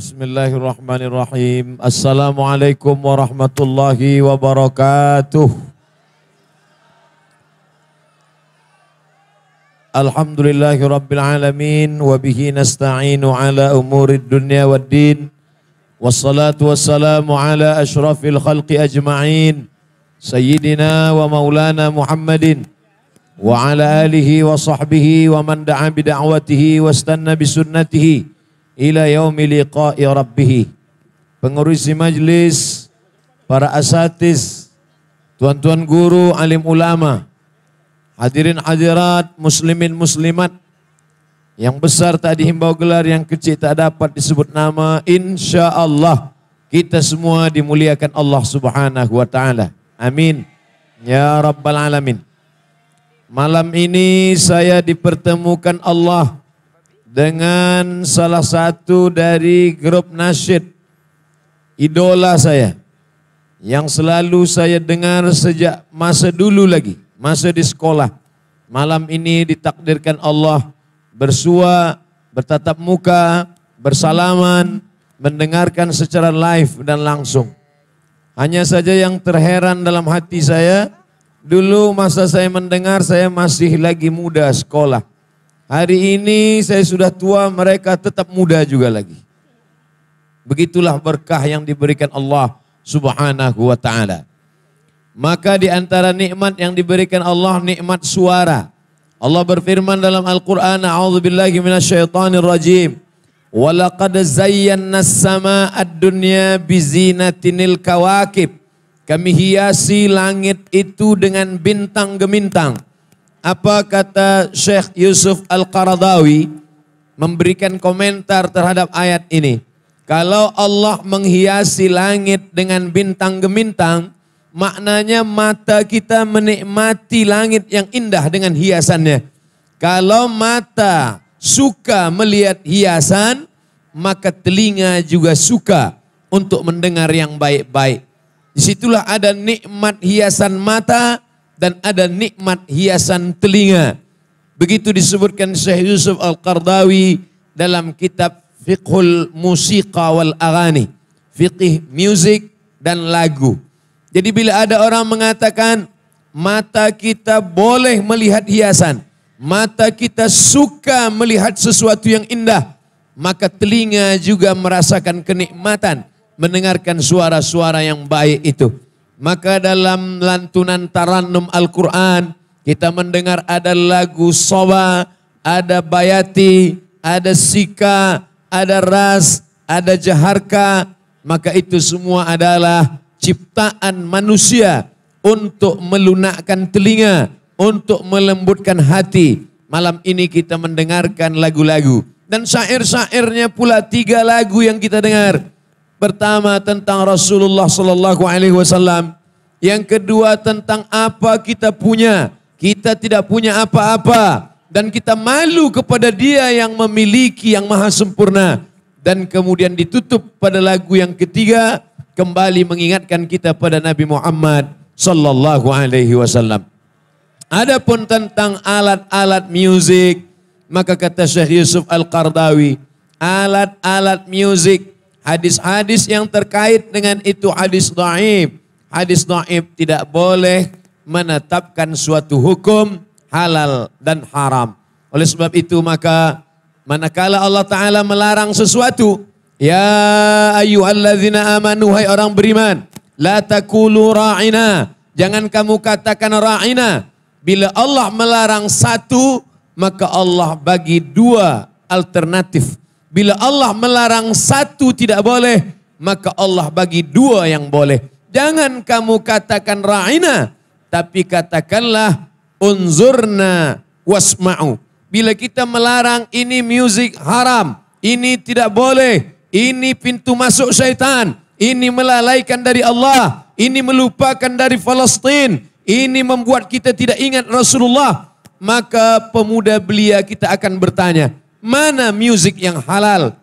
Bismillahirrahmanirrahim. Assalamualaikum warahmatullahi wabarakatuh. Alhamdulillahi rabbil alamin wa bihi nasta'inu ala umurid dunya waddin. Wassalatu wassalamu ala ashrafil khalqi ajma'in. Sayyidina wa maulana Muhammadin wa ala alihi wa sahbihi wa man da'a bida'watihi wa istanna bisunnatihi ila yaumi liqa'i rabbih. Pengurusi majlis, para asatiz, tuan-tuan guru, alim ulama, hadirin hadirat, muslimin muslimat, yang besar tak dihimbau gelar, yang kecil tak dapat disebut nama. Insyaallah kita semua dimuliakan Allah Subhanahu wa taala. Amin ya rabbal alamin. Malam ini saya dipertemukan Allah dengan salah satu dari grup nasyid idola saya yang selalu saya dengar sejak masa dulu lagi, masa di sekolah. Malam ini ditakdirkan Allah bersua, bertatap muka, bersalaman, mendengarkan secara live dan langsung. Hanya saja yang terheran dalam hati saya, dulu masa saya mendengar saya masih lagi muda sekolah. Hari ini saya sudah tua, mereka tetap muda juga lagi. Begitulah berkah yang diberikan Allah Subhanahu wa taala. Maka di antara nikmat yang diberikan Allah, nikmat suara. Allah berfirman dalam Al-Qur'an, a'udzubillahi minasyaitonir rajim. Wa laqad zayyana as-samaa'a ad-dunya bizinatinil kawakib. Kami hiasi langit itu dengan bintang gemintang. Apa kata Syekh Yusuf Al-Qaradawi memberikan komentar terhadap ayat ini? Kalau Allah menghiasi langit dengan bintang gemintang, maknanya mata kita menikmati langit yang indah dengan hiasannya. Kalau mata suka melihat hiasan, maka telinga juga suka untuk mendengar yang baik-baik. Disitulah ada nikmat hiasan mata dan ada nikmat hiasan telinga. Begitu disebutkan Syekh Yusuf Al-Qaradawi dalam kitab Fiqhul Musiqa wal Aghani, fiqih musik dan lagu. Jadi bila ada orang mengatakan mata kita boleh melihat hiasan, mata kita suka melihat sesuatu yang indah, maka telinga juga merasakan kenikmatan mendengarkan suara-suara yang baik itu. Maka dalam lantunan tarannum Al-Quran kita mendengar ada lagu Soba, ada Bayati, ada Sika, ada Ras, ada Jaharka. Maka itu semua adalah ciptaan manusia untuk melunakkan telinga, untuk melembutkan hati. Malam ini kita mendengarkan lagu-lagu. Dan syair-syairnya pula 3 lagu yang kita dengar. Pertama tentang Rasulullah Sallallahu Alaihi Wasallam. Yang kedua tentang apa kita punya. Kita tidak punya apa-apa. Dan kita malu kepada Dia yang memiliki, yang maha sempurna. Dan kemudian ditutup pada lagu yang ketiga. Kembali mengingatkan kita pada Nabi Muhammad Sallallahu Alaihi Wasallam. Adapun tentang alat-alat musik. Maka kata Syekh Yusuf Al-Qaradawi. Alat-alat musik. Hadis-hadis yang terkait dengan itu hadis dhaif. Hadis dhaif tidak boleh menetapkan suatu hukum halal dan haram. Oleh sebab itu maka manakala Allah Ta'ala melarang sesuatu, ya ayyuhalladzina amanu, hai orang beriman, la taqulu ra'ina, jangan kamu katakan ra'ina. Bila Allah melarang satu, maka Allah bagi 2 alternatif. Bila Allah melarang satu tidak boleh, maka Allah bagi 2 yang boleh. Jangan kamu katakan ra'ina, tapi katakanlah unzurna wasma'u. Bila kita melarang ini musik haram, ini tidak boleh, ini pintu masuk syaitan, ini melalaikan dari Allah, ini melupakan dari Palestin, ini membuat kita tidak ingat Rasulullah, maka pemuda belia kita akan bertanya, mana musik yang halal?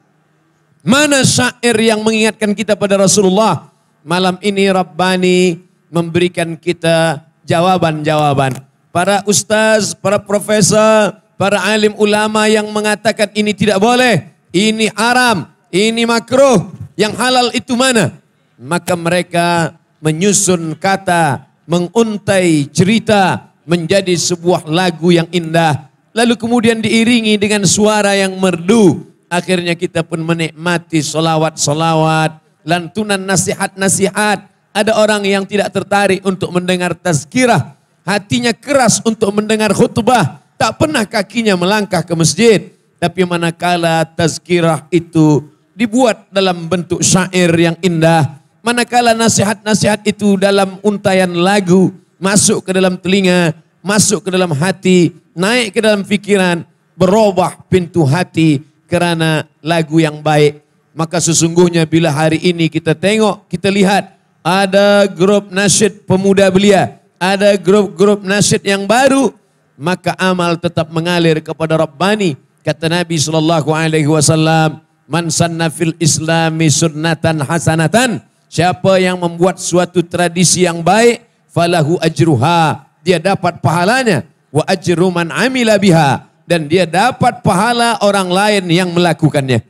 Mana syair yang mengingatkan kita pada Rasulullah? Malam ini Rabbani memberikan kita jawaban-jawaban. Para ustaz, para profesor, para alim ulama yang mengatakan ini tidak boleh, ini haram, ini makruh, yang halal itu mana? Maka mereka menyusun kata, menguntai cerita menjadi sebuah lagu yang indah. Lalu kemudian diiringi dengan suara yang merdu. Akhirnya kita pun menikmati solawat-solawat, lantunan nasihat-nasihat. Ada orang yang tidak tertarik untuk mendengar tazkirah. Hatinya keras untuk mendengar khutbah. Tak pernah kakinya melangkah ke masjid. Tapi manakala tazkirah itu dibuat dalam bentuk syair yang indah. Manakala nasihat-nasihat itu dalam untayan lagu, masuk ke dalam telinga, masuk ke dalam hati, naik ke dalam pikiran, berubah pintu hati karena lagu yang baik. Maka sesungguhnya bila hari ini kita tengok, kita lihat ada grup nasyid pemuda belia, ada grup-grup nasyid yang baru, maka amal tetap mengalir kepada Rabbani. Kata Nabi SAW, man sanna fil islami sunnatan hasanatan, siapa yang membuat suatu tradisi yang baik, falahu ajruha, dia dapat pahalanya, wa ajru man amila biha, dan dia dapat pahala orang lain yang melakukannya.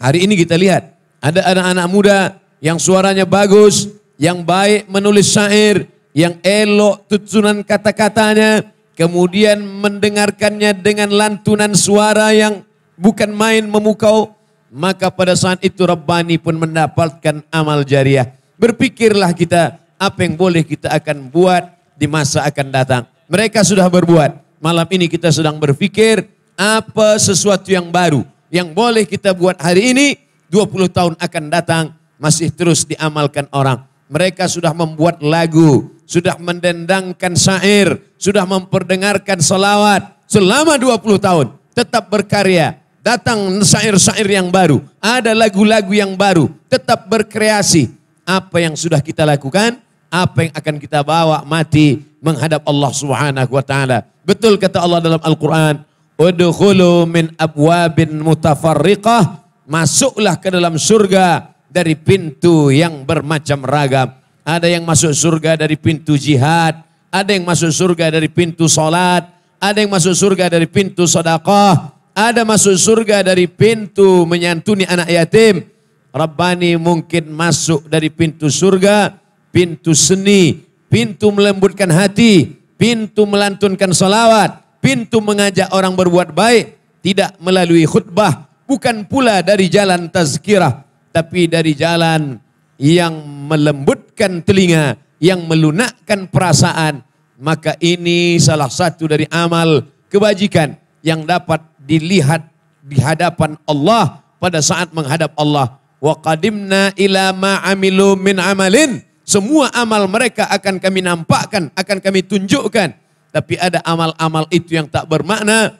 Hari ini kita lihat ada anak-anak muda yang suaranya bagus, yang baik menulis syair, yang elok tutunan kata-katanya, kemudian mendengarkannya dengan lantunan suara yang bukan main memukau, maka pada saat itu Rabbani pun mendapatkan amal jariah. Berpikirlah kita apa yang boleh kita akan buat di masa akan datang. Mereka sudah berbuat. Malam ini kita sedang berpikir apa sesuatu yang baru yang boleh kita buat hari ini, 20 tahun akan datang masih terus diamalkan orang. Mereka sudah membuat lagu, sudah mendendangkan syair, sudah memperdengarkan salawat selama 20 tahun. Tetap berkarya, datang syair-syair yang baru, ada lagu-lagu yang baru, tetap berkreasi. Apa yang sudah kita lakukan, apa yang akan kita bawa mati menghadap Allah Subhanahu wa taala. Betul kata Allah dalam Al-Qur'an, udkhulu min abwabin mutafarriqah, masuklah ke dalam surga dari pintu yang bermacam ragam. Ada yang masuk surga dari pintu jihad, ada yang masuk surga dari pintu salat, ada yang masuk surga dari pintu sedekah, ada masuk surga dari pintu menyantuni anak yatim. Rabbani mungkin masuk dari pintu surga, pintu seni, pintu melembutkan hati, pintu melantunkan salawat, pintu mengajak orang berbuat baik, tidak melalui khutbah, bukan pula dari jalan tazkirah, tapi dari jalan yang melembutkan telinga, yang melunakkan perasaan. Maka ini salah satu dari amal kebajikan yang dapat dilihat di hadapan Allah pada saat menghadap Allah. Wa qadimna ila ma amilu min amalin. Semua amal mereka akan kami nampakkan, akan kami tunjukkan. Tapi ada amal-amal itu yang tak bermakna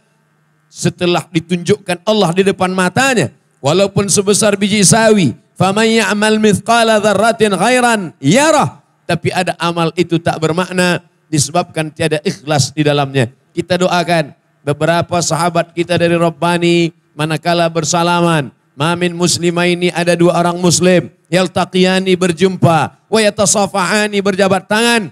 setelah ditunjukkan Allah di depan matanya. Walaupun sebesar biji sawi, faman ya'mal mithqala dzarratin khairan yarah. Tapi ada amal itu tak bermakna disebabkan tiada ikhlas di dalamnya. Kita doakan beberapa sahabat kita dari Rabbani manakala bersalaman, mamin muslimaini, ada dua orang muslim, yaltaqiyani berjumpa, wa yatasafahani berjabat tangan,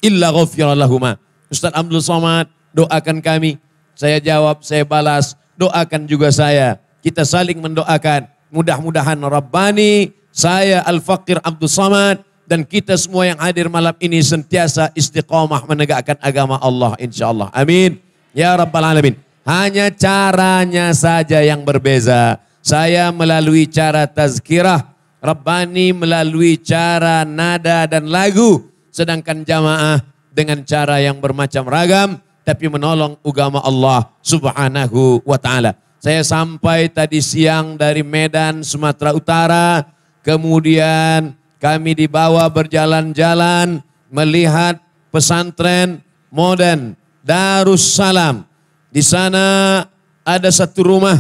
illa ghafira lahuma. Ustaz Abdul Somad doakan kami, saya jawab, saya balas, doakan juga saya. Kita saling mendoakan. Mudah-mudahan Rabbani, saya Al-Faqir Abdul Somad, dan kita semua yang hadir malam ini sentiasa istiqamah menegakkan agama Allah insyaAllah. Amin. Ya Rabbal Alamin. Hanya caranya saja yang berbeza. Saya melalui cara tazkirah, Rabbani melalui cara nada dan lagu. Sedangkan jamaah dengan cara yang bermacam ragam, tapi menolong agama Allah Subhanahu wa ta'ala. Saya sampai tadi siang dari Medan, Sumatera Utara. Kemudian kami dibawa berjalan-jalan melihat pesantren modern Darussalam. Di sana ada satu rumah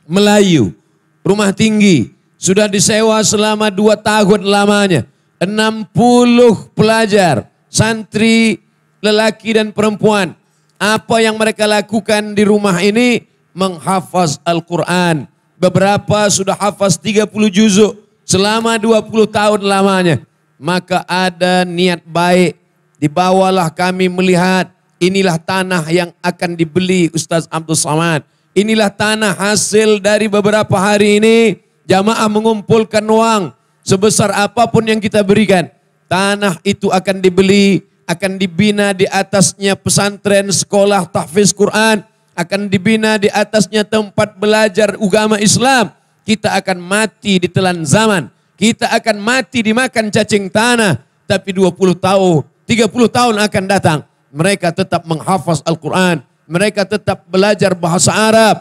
Melayu, rumah tinggi. Sudah disewa selama 2 tahun lamanya. 60 pelajar, santri, lelaki dan perempuan. Apa yang mereka lakukan di rumah ini? Menghafaz Al-Quran. Beberapa sudah hafaz 30 juzuk selama 20 tahun lamanya. Maka ada niat baik. Dibawalah kami melihat, inilah tanah yang akan dibeli Ustaz Abdul Somad. Inilah tanah hasil dari beberapa hari ini jamaah mengumpulkan uang sebesar apapun yang kita berikan. Tanah itu akan dibeli, akan dibina di atasnya pesantren, sekolah, tahfiz Quran, akan dibina di atasnya tempat belajar agama Islam. Kita akan mati di telan zaman, kita akan mati dimakan cacing tanah, tapi 20 tahun, 30 tahun akan datang, mereka tetap menghafaz Al-Quran, mereka tetap belajar bahasa Arab,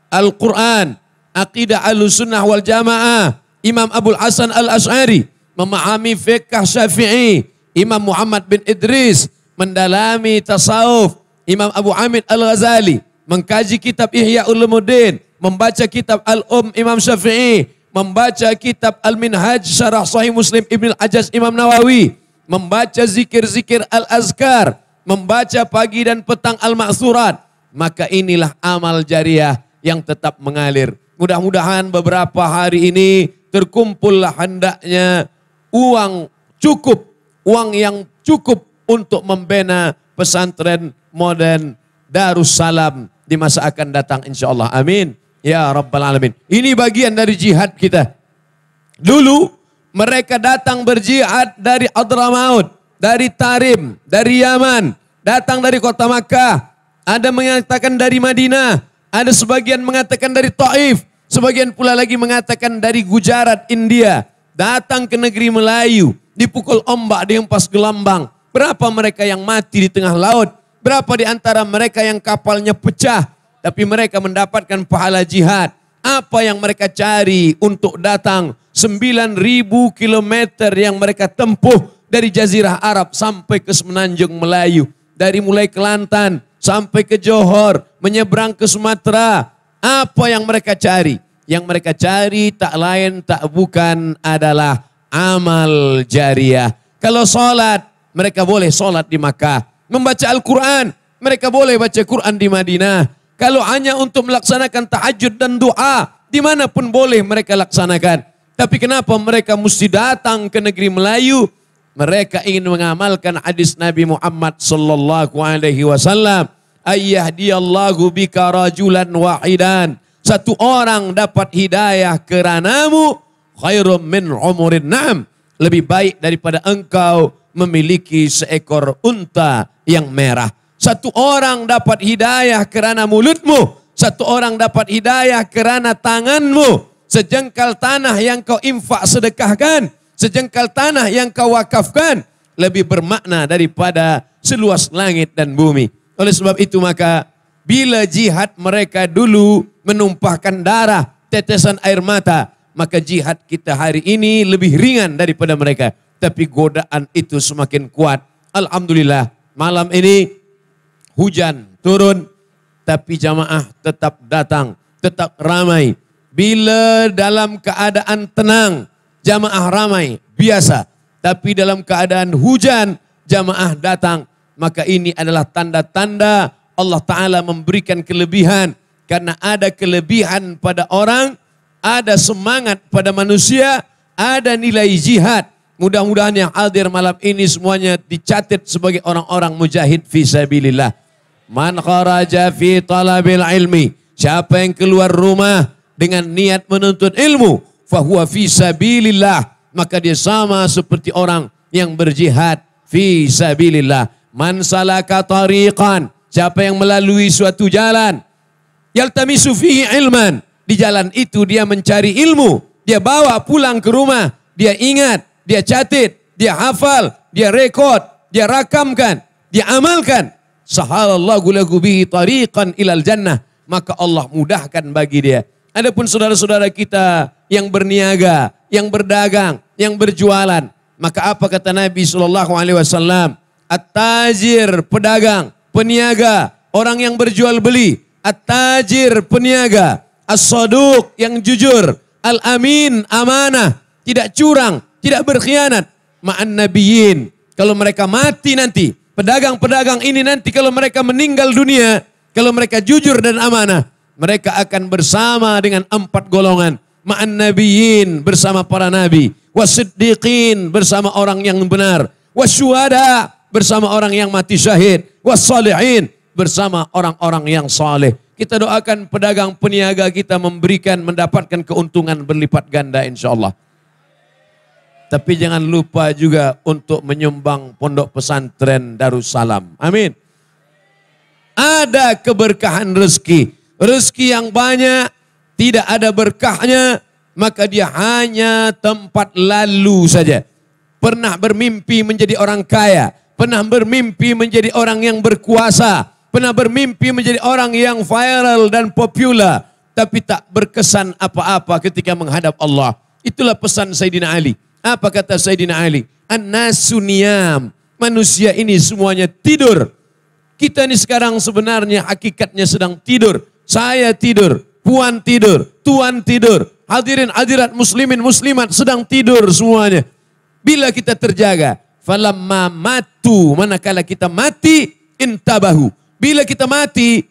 Al-Quran, akidah Ahlussunnah wal Jamaah. Imam Abul Hasan Al-Asy'ari memahami fiqh Syafi'i. Imam Muhammad bin Idris mendalami tasawuf. Imam Abu Hamid Al-Ghazali mengkaji kitab Ihya Ulumuddin, membaca kitab Imam Syafi'i, membaca kitab Al-Minhaj Syarah Sahih Muslim Ibn Al-Ajaz Imam Nawawi, membaca zikir-zikir Al-Azkar, membaca pagi dan petang Al-Ma'thurat. Maka inilah amal jariah yang tetap mengalir. Mudah-mudahan beberapa hari ini terkumpullah hendaknya uang yang cukup untuk membina pesantren modern Darussalam di masa akan datang insyaallah. Amin ya rabbal alamin. Ini bagian dari jihad kita. Dulu mereka datang berjihad dari Hadramaut, dari Tarim, dari Yaman, datang dari kota Makkah, ada mengatakan dari Madinah, ada sebagian mengatakan dari Taif, sebagian pula lagi mengatakan dari Gujarat, India, datang ke negeri Melayu, dipukul ombak, dihempas gelambang. Berapa mereka yang mati di tengah laut, berapa di antara mereka yang kapalnya pecah, tapi mereka mendapatkan pahala jihad. Apa yang mereka cari untuk datang 9.000 kilometer yang mereka tempuh dari Jazirah Arab sampai ke Semenanjung Melayu. Dari mulai Kelantan sampai ke Johor, menyeberang ke Sumatera. Apa yang mereka cari? Yang mereka cari tak lain tak bukan adalah amal jariah. Kalau sholat, mereka boleh sholat di Makkah. Membaca Al-Quran, mereka boleh baca Quran di Madinah. Kalau hanya untuk melaksanakan tahajud dan doa, dimanapun boleh mereka laksanakan. Tapi kenapa mereka mesti datang ke negeri Melayu? Mereka ingin mengamalkan hadis Nabi Muhammad sallallahu alaihi wasallam. Ayyahdiyallahu bika rajulan wahidan. Satu orang dapat hidayah keranamu, khairum min umurin na'am. Lebih baik daripada engkau memiliki seekor unta yang merah. Satu orang dapat hidayah kerana mulutmu. Satu orang dapat hidayah kerana tanganmu. Sejengkal tanah yang kau infak sedekahkan, sejengkal tanah yang kau wakafkan, lebih bermakna daripada seluas langit dan bumi. Oleh sebab itu maka, bila jihad mereka dulu menumpahkan darah, tetesan air mata, maka jihad kita hari ini lebih ringan daripada mereka. Tapi godaan itu semakin kuat. Alhamdulillah, malam ini hujan turun, tapi jamaah tetap datang, tetap ramai. Bila dalam keadaan tenang, jamaah ramai, biasa. Tapi dalam keadaan hujan, jamaah datang. Maka ini adalah tanda-tanda Allah Ta'ala memberikan kelebihan. Karena ada kelebihan pada orang, ada semangat pada manusia, ada nilai jihad. Mudah-mudahan yang hadir malam ini semuanya dicatat sebagai orang-orang mujahid fi sabilillah. Man kharaja fi talabil ilmi. Siapa yang keluar rumah dengan niat menuntut ilmu, fahuwa fi sabilillah, maka dia sama seperti orang yang berjihad fi sabilillah. Man salaka tariqan, siapa yang melalui suatu jalan, yaltamisu fihi ilman, di jalan itu dia mencari ilmu, dia bawa pulang ke rumah, dia ingat, dia catat, dia hafal, dia rekod, dia rakamkan, dia amalkan. Sahalallahu lahu bihi tariqan ilal jannah, maka Allah mudahkan bagi dia. Adapun saudara-saudara kita yang berniaga, yang berdagang, yang berjualan, maka apa kata Nabi SAW? At-tajir, pedagang, peniaga, orang yang berjual beli. At-tajir, peniaga. As-saduq, yang jujur. Al-amin, amanah, tidak curang, tidak berkhianat. Ma'an nabiyyin, kalau mereka mati nanti, pedagang-pedagang ini nanti kalau mereka meninggal dunia, kalau mereka jujur dan amanah, mereka akan bersama dengan 4 golongan. Ma'an nabiyyin, bersama para nabi. Wasiddiqin, bersama orang yang benar. Wasyuhada, bersama orang yang mati syahid. Wassalihin, bersama orang-orang yang saleh. Kita doakan pedagang peniaga kita mendapatkan keuntungan berlipat ganda insya Allah. Tapi jangan lupa juga untuk menyumbang pondok pesantren Darussalam. Amin. Ada keberkahan rezeki. Rezeki yang banyak, tidak ada berkahnya, maka dia hanya tempat lalu saja. Pernah bermimpi menjadi orang kaya, pernah bermimpi menjadi orang yang berkuasa, pernah bermimpi menjadi orang yang viral dan populer, tapi tak berkesan apa-apa ketika menghadap Allah. Itulah pesan Sayyidina Ali. Apa kata Sayyidina Ali? An-nasu niyam. Manusia ini semuanya tidur. Kita ini sekarang sebenarnya hakikatnya sedang tidur. Saya tidur, puan tidur, tuan tidur. Hadirin hadirat muslimin muslimat sedang tidur semuanya. Bila kita terjaga, falamma matu, manakala kita mati, intabahu. Bila kita mati,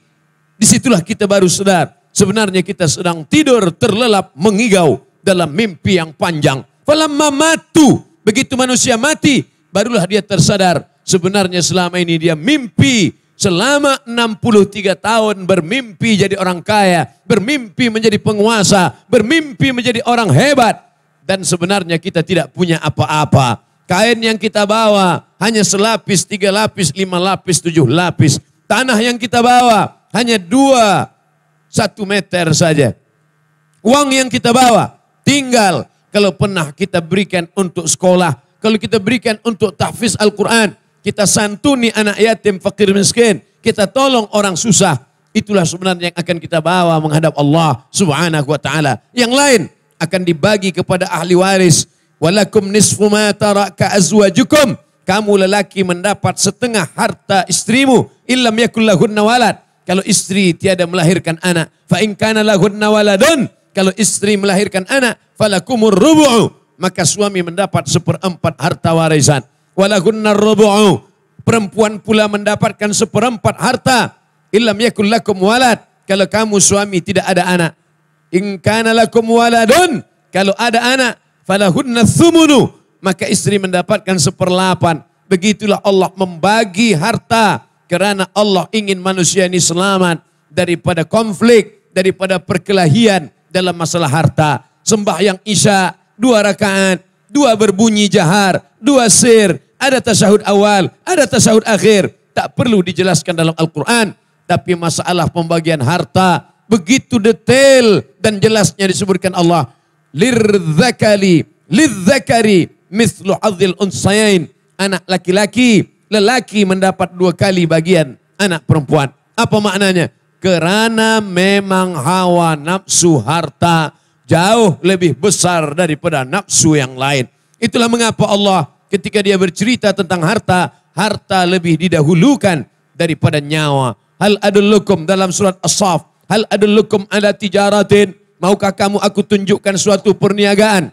disitulah kita baru sadar. Sebenarnya kita sedang tidur terlelap mengigau dalam mimpi yang panjang. Falamma matu, begitu manusia mati, barulah dia tersadar. Sebenarnya selama ini dia mimpi. Selama 63 tahun bermimpi jadi orang kaya, bermimpi menjadi penguasa, bermimpi menjadi orang hebat. Dan sebenarnya kita tidak punya apa-apa. Kain yang kita bawa hanya selapis, 3 lapis, 5 lapis, 7 lapis. Tanah yang kita bawa hanya 1 meter saja. Uang yang kita bawa tinggal kalau pernah kita berikan untuk sekolah, kalau kita berikan untuk tahfiz Al-Quran, kita santuni anak yatim, fakir miskin, kita tolong orang susah. Itulah sebenarnya yang akan kita bawa menghadap Allah Subhanahu wa taala. Yang lain akan dibagi kepada ahli waris. Walakum nisfu ma taraka azwajukum. Kamu lelaki mendapat setengah harta istrimu. Illam yakul lahunna walad. Kalau istri tiada melahirkan anak. Fa in kana lahunna waladun. Kalau istri melahirkan anak. Falakumur rubu'u. Maka suami mendapat 1/4 harta warisan. Walahunna rubu'u. Perempuan pula mendapatkan 1/4 harta. Illam yakul lakum walad. Kalau kamu suami tidak ada anak. In kana lakum waladun. Kalau ada anak. Falahunna thumunu. Maka istri mendapatkan 1/8. Begitulah Allah membagi harta. Kerana Allah ingin manusia ini selamat daripada konflik, daripada perkelahian dalam masalah harta. Sembahyang Isya 2 rakaat, 2 berbunyi jahar, 2 sir, ada tasyahud awal, ada tasyahud akhir. Tak perlu dijelaskan dalam Al-Quran. Tapi masalah pembagian harta begitu detail dan jelasnya disebutkan Allah. Lirzakari mithlu hadzil unsayain. Anak laki-laki, lelaki mendapat 2 kali bagian anak perempuan. Apa maknanya? Kerana memang hawa nafsu harta jauh lebih besar daripada nafsu yang lain. Itulah mengapa Allah ketika dia bercerita tentang harta, harta lebih didahulukan daripada nyawa. Hal adullukum dalam surat As-Saff. Hal adullukum ala tijaratin. Maukah kamu aku tunjukkan suatu perniagaan?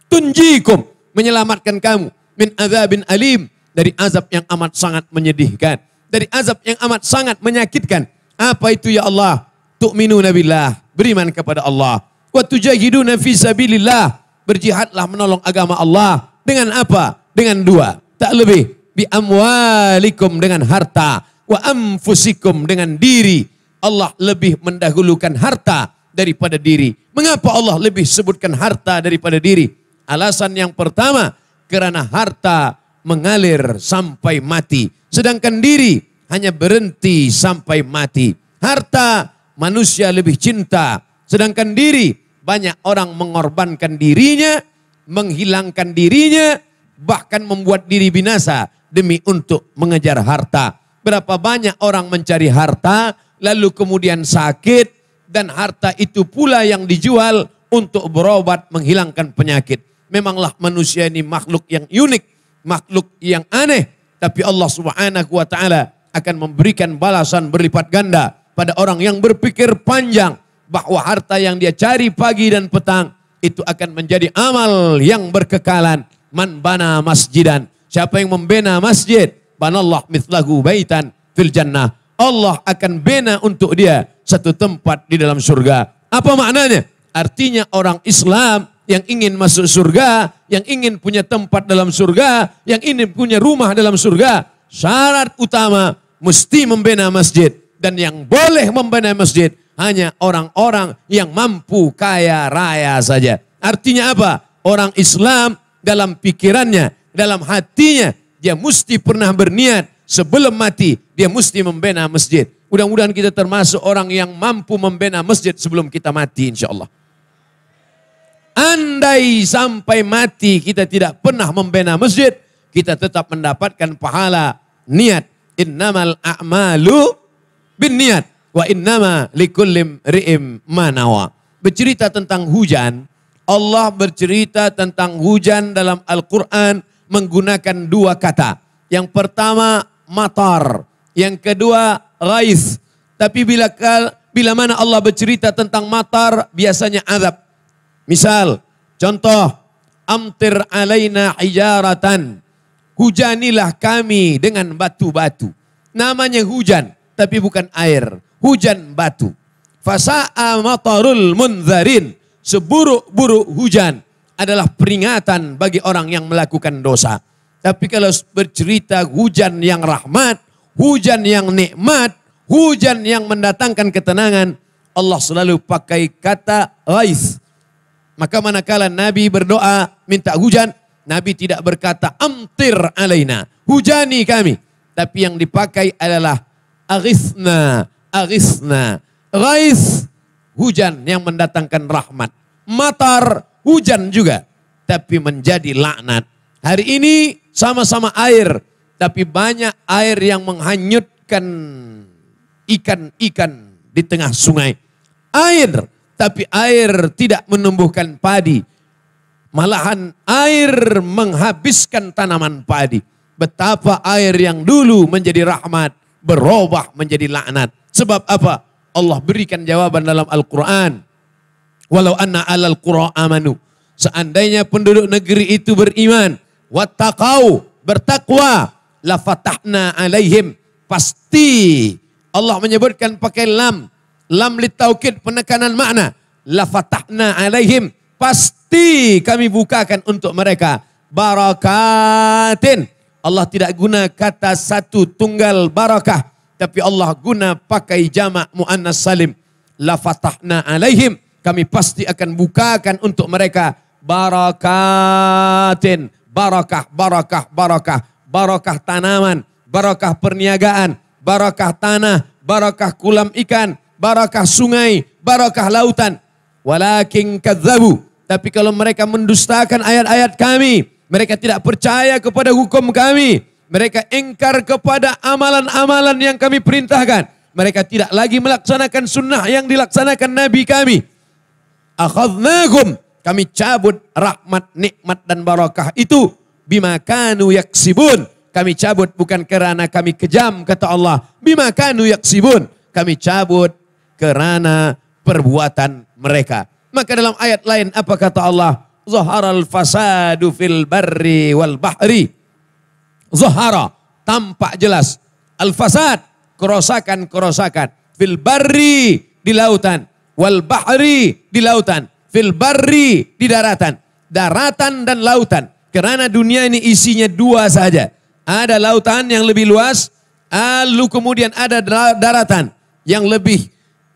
Tunjikum, menyelamatkan kamu. Min azabin alim, dari azab yang amat sangat menyedihkan. Dari azab yang amat sangat menyakitkan. Apa itu ya Allah? Tu'minuna billah, beriman kepada Allah. Wa tujahiduna fi sabilillah, berjihadlah menolong agama Allah. Dengan apa? Dengan 2, tak lebih. Bi amwalikum, dengan harta. Wa anfusikum, dengan diri. Allah lebih mendahulukan harta daripada diri. Mengapa Allah lebih sebutkan harta daripada diri? Alasan yang pertama, kerana harta mengalir sampai mati. Sedangkan diri hanya berhenti sampai mati. Harta manusia lebih cinta. Sedangkan diri banyak orang mengorbankan dirinya, menghilangkan dirinya, bahkan membuat diri binasa demi untuk mengejar harta. Berapa banyak orang mencari harta, lalu kemudian sakit, dan harta itu pula yang dijual untuk berobat menghilangkan penyakit. Memanglah manusia ini makhluk yang unik, makhluk yang aneh. Tapi Allah Subhanahu wa ta'ala akan memberikan balasan berlipat ganda pada orang yang berpikir panjang. Bahwa harta yang dia cari pagi dan petang, itu akan menjadi amal yang berkekalan. Man bana masjidan. Siapa yang membina masjid, banallah mithlahu baitan fil jannah. Allah akan bina untuk dia satu tempat di dalam surga. Apa maknanya? Artinya orang Islam yang ingin masuk surga, yang ingin punya tempat dalam surga, yang ingin punya rumah dalam surga, syarat utama mesti membina masjid. Dan yang boleh membina masjid hanya orang-orang yang mampu kaya raya saja. Artinya apa? Orang Islam dalam pikirannya, dalam hatinya, dia mesti pernah berniat sebelum mati, dia mesti membina masjid. Mudah-mudahan kita termasuk orang yang mampu membina masjid sebelum kita mati, insya Allah. Andai sampai mati kita tidak pernah membina masjid, kita tetap mendapatkan pahala niat. Innamal a'malu bin niat wa innama likulli ri'im manawa. Bercerita tentang hujan, Allah bercerita tentang hujan dalam Al-Quran menggunakan dua kata. Yang pertama matar, yang kedua ghais. Tapi bila mana Allah bercerita tentang matar, biasanya azab. Misal, contoh, amtir alaina hijaratan. Hujanilah kami dengan batu-batu. Namanya hujan, tapi bukan air. Hujan batu. Fasa'a matarul munzarin. Seburuk-buruk hujan adalah peringatan bagi orang yang melakukan dosa. Tapi kalau bercerita hujan yang rahmat, hujan yang nikmat, hujan yang mendatangkan ketenangan, Allah selalu pakai kata ghais. Maka manakala Nabi berdoa minta hujan, Nabi tidak berkata amtir alaina, hujani kami. Tapi yang dipakai adalah aghisna, aghisna. Ghais, hujan yang mendatangkan rahmat. Matar, hujan juga, tapi menjadi laknat. Hari ini sama-sama air, tapi banyak air yang menghanyutkan ikan-ikan di tengah sungai. Air, tapi air tidak menumbuhkan padi. Malahan air menghabiskan tanaman padi. Betapa air yang dulu menjadi rahmat berubah menjadi laknat. Sebab apa? Allah berikan jawaban dalam Al-Quran. Walau anna alal qura amanu. Seandainya penduduk negeri itu beriman. Wattaqau, bertakwa. Lafatahna alaihim. Pasti Allah menyebutkan pakai lam. Lam litaukid, penekanan makna. Lafatahna alaihim. Pasti kami bukakan untuk mereka. Barakatin. Allah tidak guna kata satu tunggal barakah. Tapi Allah guna pakai jamak muannas salim. Lafatahna alaihim. Kami pasti akan bukakan untuk mereka. Barakatin. Barakah, barakah, barakah. Barakah tanaman. Barakah perniagaan. Barakah tanah. Barakah kolam ikan. Barakah sungai. Barakah lautan. Walakin kadzabu. Tapi kalau mereka mendustakan ayat-ayat kami. Mereka tidak percaya kepada hukum kami. Mereka ingkar kepada amalan-amalan yang kami perintahkan. Mereka tidak lagi melaksanakan sunnah yang dilaksanakan Nabi kami. Akhadnahum. Kami cabut rahmat, nikmat dan barakah itu. Bima kanu yaksibun. Kami cabut bukan kerana kami kejam, kata Allah. Bima kanu yaksibun. Kami cabut kerana perbuatan mereka. Maka dalam ayat lain apa kata Allah? Zaharal fasadu fil barri wal bahri. Zahara, tampak jelas. Al-fasad, kerosakan-kerosakan. Fil barri, di lautan. Wal bahri, di lautan. Fil barri, di daratan. Daratan dan lautan. Karena dunia ini isinya dua saja. Ada lautan yang lebih luas. Lalu kemudian ada daratan yang lebih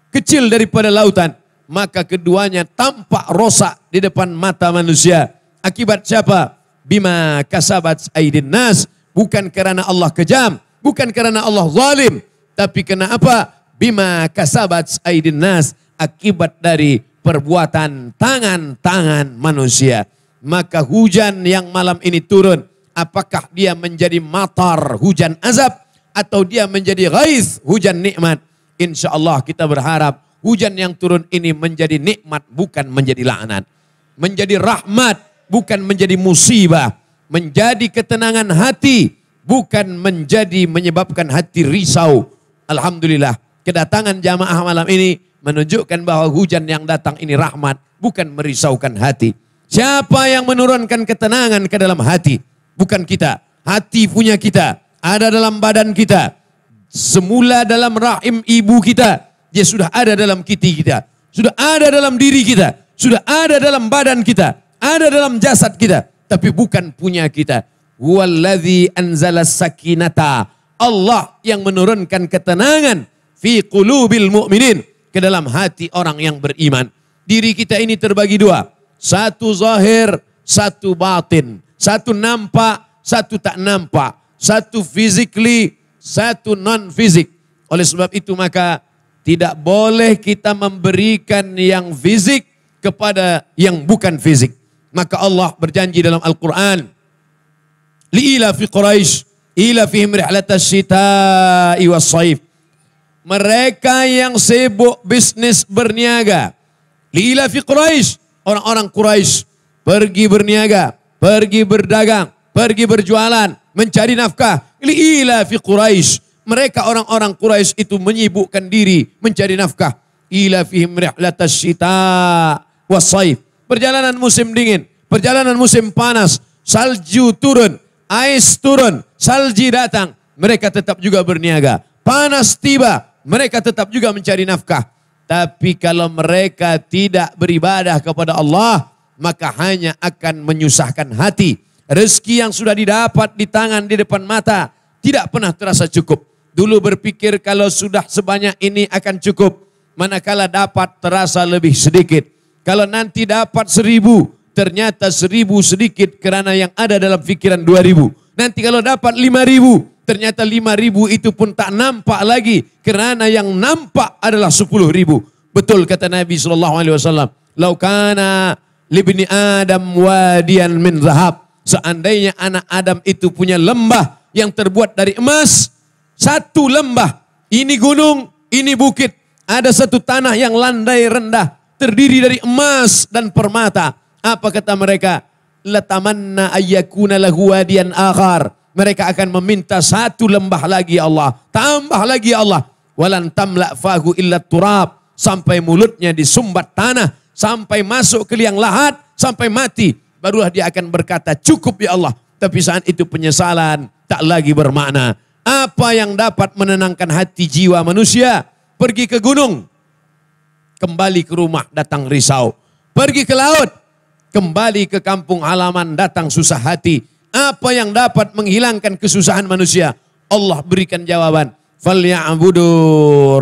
kecil daripada lautan. Maka keduanya tampak rosak di depan mata manusia. Akibat siapa? Bima kasabat aidin nas. Bukan kerana Allah kejam, bukan kerana Allah zalim, tapi kenapa? Bima kasabat aidin nas, akibat dari perbuatan tangan-tangan manusia. Maka hujan yang malam ini turun, apakah dia menjadi matar, hujan azab, atau dia menjadi ghais, hujan nikmat? Insya Allah kita berharap hujan yang turun ini menjadi nikmat, bukan menjadi laknat. Menjadi rahmat, bukan menjadi musibah. Menjadi ketenangan hati, bukan menjadi menyebabkan hati risau. Alhamdulillah, kedatangan jamaah malam ini menunjukkan bahwa hujan yang datang ini rahmat, bukan merisaukan hati. Siapa yang menurunkan ketenangan ke dalam hati? Bukan kita. Hati punya kita, ada dalam badan kita. Semula dalam rahim ibu kita, dia sudah ada dalam kiti kita. Sudah ada dalam diri kita. Sudah ada dalam badan kita. Ada dalam jasad kita. Tapi bukan punya kita. Huwallazi anzala sakinata. Allah yang menurunkan ketenangan. fi qulubil mu'minin, ke dalam hati orang yang beriman. Diri kita ini terbagi dua. Satu zahir, satu batin. Satu nampak, satu tak nampak. Satu physically, satu non-fisik. Oleh sebab itu maka tidak boleh kita memberikan yang fisik kepada yang bukan fisik. Maka Allah berjanji dalam Al-Quran, li'ila fi Quraisy, ila fihim rihlatas syita'i was saif. Mereka yang sibuk bisnis berniaga. Li'ila fi Quraisy, orang-orang Quraisy pergi berniaga, pergi berdagang, pergi berjualan, mencari nafkah. Li'ila fi Quraisy, mereka orang-orang Quraisy itu menyibukkan diri mencari nafkah. Ila fihim rihlatas syita' was saif. Perjalanan musim dingin, perjalanan musim panas, salju turun, ais turun, salji datang, mereka tetap juga berniaga. Panas tiba, mereka tetap juga mencari nafkah. Tapi kalau mereka tidak beribadah kepada Allah, maka hanya akan menyusahkan hati. Rezeki yang sudah didapat di tangan, di depan mata, tidak pernah terasa cukup. Dulu berpikir kalau sudah sebanyak ini akan cukup, manakala dapat terasa lebih sedikit. Kalau nanti dapat 1000, ternyata 1000 sedikit karena yang ada dalam pikiran 2000. Nanti kalau dapat 5000, ternyata 5000 itu pun tak nampak lagi karena yang nampak adalah 10.000. Betul kata Nabi SAW, "Lau kana libni Adam wadiyan min zahab." Seandainya anak Adam itu punya lembah yang terbuat dari emas, satu lembah, ini gunung, ini bukit, ada satu tanah yang landai rendah, terdiri dari emas dan permata. Apa kata mereka? Latamanna ayyakuna lahu wadiyan akhar. Mereka akan meminta satu lembah lagi ya Allah, tambah lagi ya Allah. Walan tamla fahu illa turab, sampai mulutnya disumbat tanah, sampai masuk ke liang lahat, sampai mati, barulah dia akan berkata cukup ya Allah. Tapi saat itu penyesalan tak lagi bermakna. Apa yang dapat menenangkan hati jiwa manusia? Pergi ke gunung, kembali ke rumah datang risau. Pergi ke laut, kembali ke kampung halaman datang susah hati. Apa yang dapat menghilangkan kesusahan manusia? Allah berikan jawaban. Falya'budu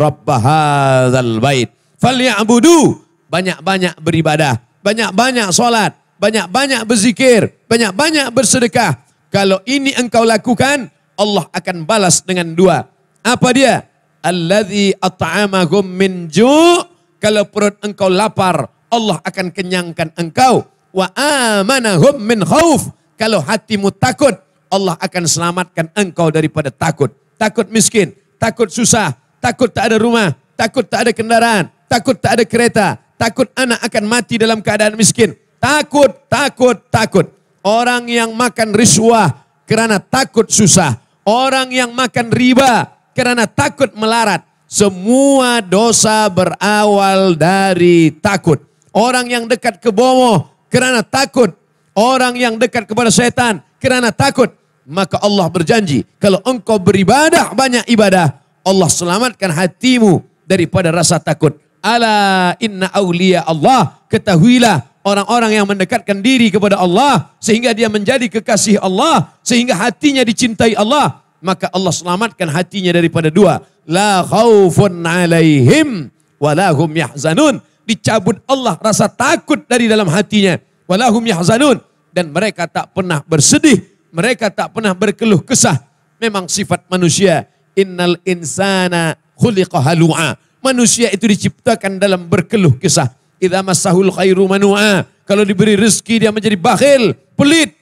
rabb hadzal bait. Falya'budu, banyak-banyak beribadah, banyak-banyak salat, banyak-banyak berzikir, banyak-banyak bersedekah. Kalau ini engkau lakukan, Allah akan balas dengan dua. Apa dia? Alladzi at'amahum min ju'. Kalau perut engkau lapar, Allah akan kenyangkan engkau. Wa amanahum min khauf. Kalau hatimu takut, Allah akan selamatkan engkau daripada takut. Takut miskin, takut susah, takut tak ada rumah, takut tak ada kendaraan, takut tak ada kereta, takut anak akan mati dalam keadaan miskin. Takut, takut, takut. Orang yang makan riswah karena takut susah. Orang yang makan riba karena takut melarat. Semua dosa berawal dari takut. Orang yang dekat ke bomoh karena takut. Orang yang dekat kepada setan karena takut. Maka Allah berjanji, kalau engkau beribadah, banyak ibadah, Allah selamatkan hatimu daripada rasa takut. Ala inna awliya Allah. Ketahuilah, orang-orang yang mendekatkan diri kepada Allah, sehingga dia menjadi kekasih Allah, sehingga hatinya dicintai Allah, maka Allah selamatkan hatinya daripada dua. La khaufun alaihim walahum yahzanun. Dicabut Allah rasa takut dari dalam hatinya. Walahum yahzanun. Dan mereka tak pernah bersedih. Mereka tak pernah berkeluh kesah. Memang sifat manusia. Innal insana khuliqa halu'a. Manusia itu diciptakan dalam berkeluh kesah. Idza massahul khairu manu'a. Kalau diberi rezeki dia menjadi bakhil, pelit.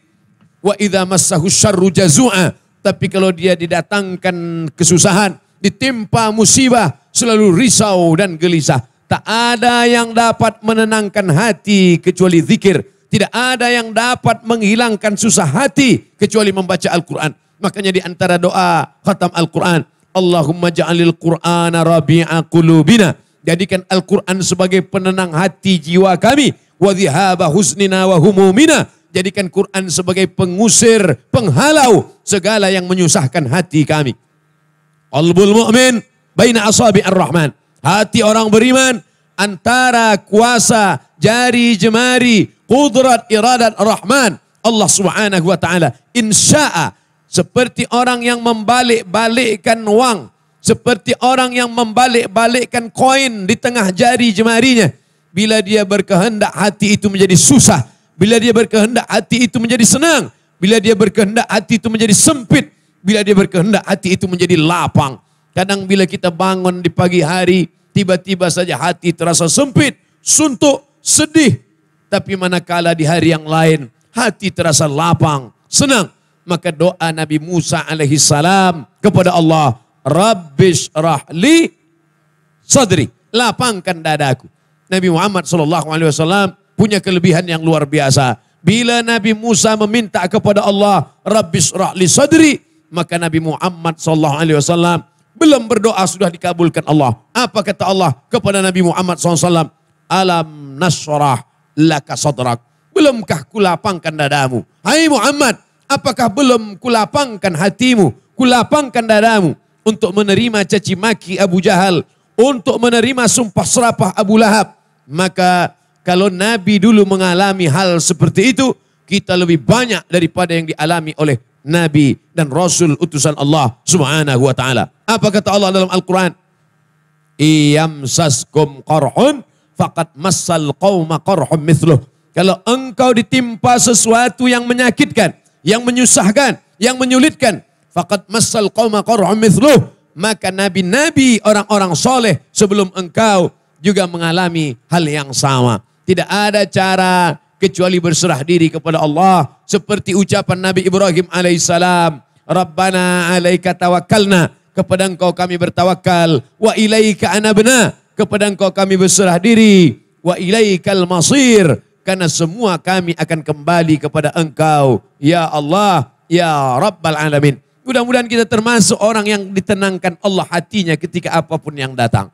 Wa idza massahu syarru jazu'a. Tapi kalau dia didatangkan kesusahan, ditimpa musibah, selalu risau dan gelisah. Tak ada yang dapat menenangkan hati kecuali zikir. Tidak ada yang dapat menghilangkan susah hati kecuali membaca Al-Quran. Makanya di antara doa khatam Al-Quran, Allahumma ja'alil Qur'ana rabi'a qulubina. Jadikan Al-Quran sebagai penenang hati jiwa kami. Wa dhihaba husnina wa humumina. Jadikan Quran sebagai pengusir, penghalau segala yang menyusahkan hati kami. Qalbul mu'min baina asabi'ir rahman. Hati orang beriman antara kuasa jari jemari qudrat iradat rahman Allah subhanahu wa ta'ala. Insya'a, seperti orang yang membalik-balikkan wang Seperti orang yang membalik-balikkan koin di tengah jari jemarinya. Bila dia berkehendak hati itu menjadi susah. Bila dia berkehendak hati itu menjadi senang. Bila dia berkehendak hati itu menjadi sempit. Bila dia berkehendak hati itu menjadi lapang. Kadang bila kita bangun di pagi hari, tiba-tiba saja hati terasa sempit, suntuk, sedih. Tapi manakala di hari yang lain, hati terasa lapang, senang. Maka doa Nabi Musa alaihissalam kepada Allah, Rabbish rahli sadri, lapangkan dadaku. Nabi Muhammad SAW punya kelebihan yang luar biasa. Bila Nabi Musa meminta kepada Allah, Rabbish rahli sadri, maka Nabi Muhammad SAW belum berdoa sudah dikabulkan Allah. Apa kata Allah kepada Nabi Muhammad SAW? Alam nashrah laka sadrak. Belumkah kulapangkan dadamu? Hai Muhammad, apakah belum kulapangkan hatimu, kulapangkan dadamu untuk menerima caci maki Abu Jahal, untuk menerima sumpah serapah Abu Lahab? Maka kalau Nabi dulu mengalami hal seperti itu, kita lebih banyak daripada yang dialami oleh Nabi dan Rasul utusan Allah Subhanahu wa taala. Apa kata Allah dalam Al-Quran? Iyamsaskum qarhun faqad massal qauma qarhum mithluh. Kalau engkau ditimpa sesuatu yang menyakitkan, yang menyusahkan, yang menyulitkan, faqad massal qauma qarhum mithluh, maka nabi-nabi, orang-orang soleh sebelum engkau juga mengalami hal yang sama. Tidak ada cara kecuali berserah diri kepada Allah. Seperti ucapan Nabi Ibrahim alaihissalam, Rabbana alaika tawakkalna, kepada engkau kami bertawakal, wa ilaika anabna, kepada engkau kami berserah diri, wa ilaikal masir, karena semua kami akan kembali kepada engkau, ya Allah, ya Rabbal Alamin. Mudah-mudahan kita termasuk orang yang ditenangkan Allah hatinya ketika apapun yang datang.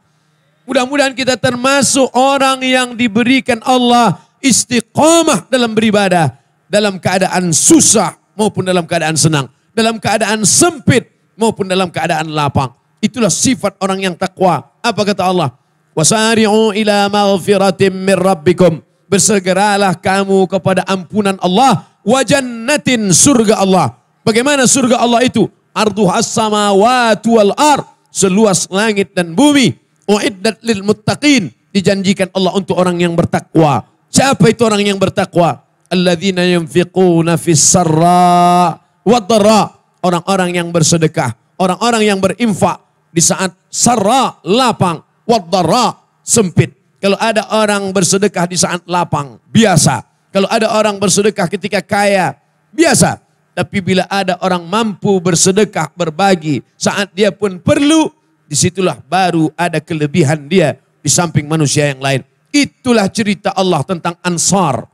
Mudah-mudahan kita termasuk orang yang diberikan Allah istiqamah dalam beribadah, dalam keadaan susah maupun dalam keadaan senang, dalam keadaan sempit maupun dalam keadaan lapang. Itulah sifat orang yang takwa. Apa kata Allah? Wasari'u ila maghfiratin min rabbikum. Bersegeralah kamu kepada ampunan Allah, wa jannatin, surga Allah. Bagaimana surga Allah itu? Arduhas samawati wal ard, seluas langit dan bumi. Uiddat lil muttaqin, dijanjikan Allah untuk orang yang bertakwa. Siapa itu orang yang bertakwa? Alladzina yunfiquna fis sarra wad dharra, orang-orang yang bersedekah, orang-orang yang berinfak di saat sarra, lapang, wad dharra, sempit. Kalau ada orang bersedekah di saat lapang, biasa. Kalau ada orang bersedekah ketika kaya, biasa. Tapi bila ada orang mampu bersedekah, berbagi, saat dia pun perlu, disitulah baru ada kelebihan dia di samping manusia yang lain. Itulah cerita Allah tentang Ansar.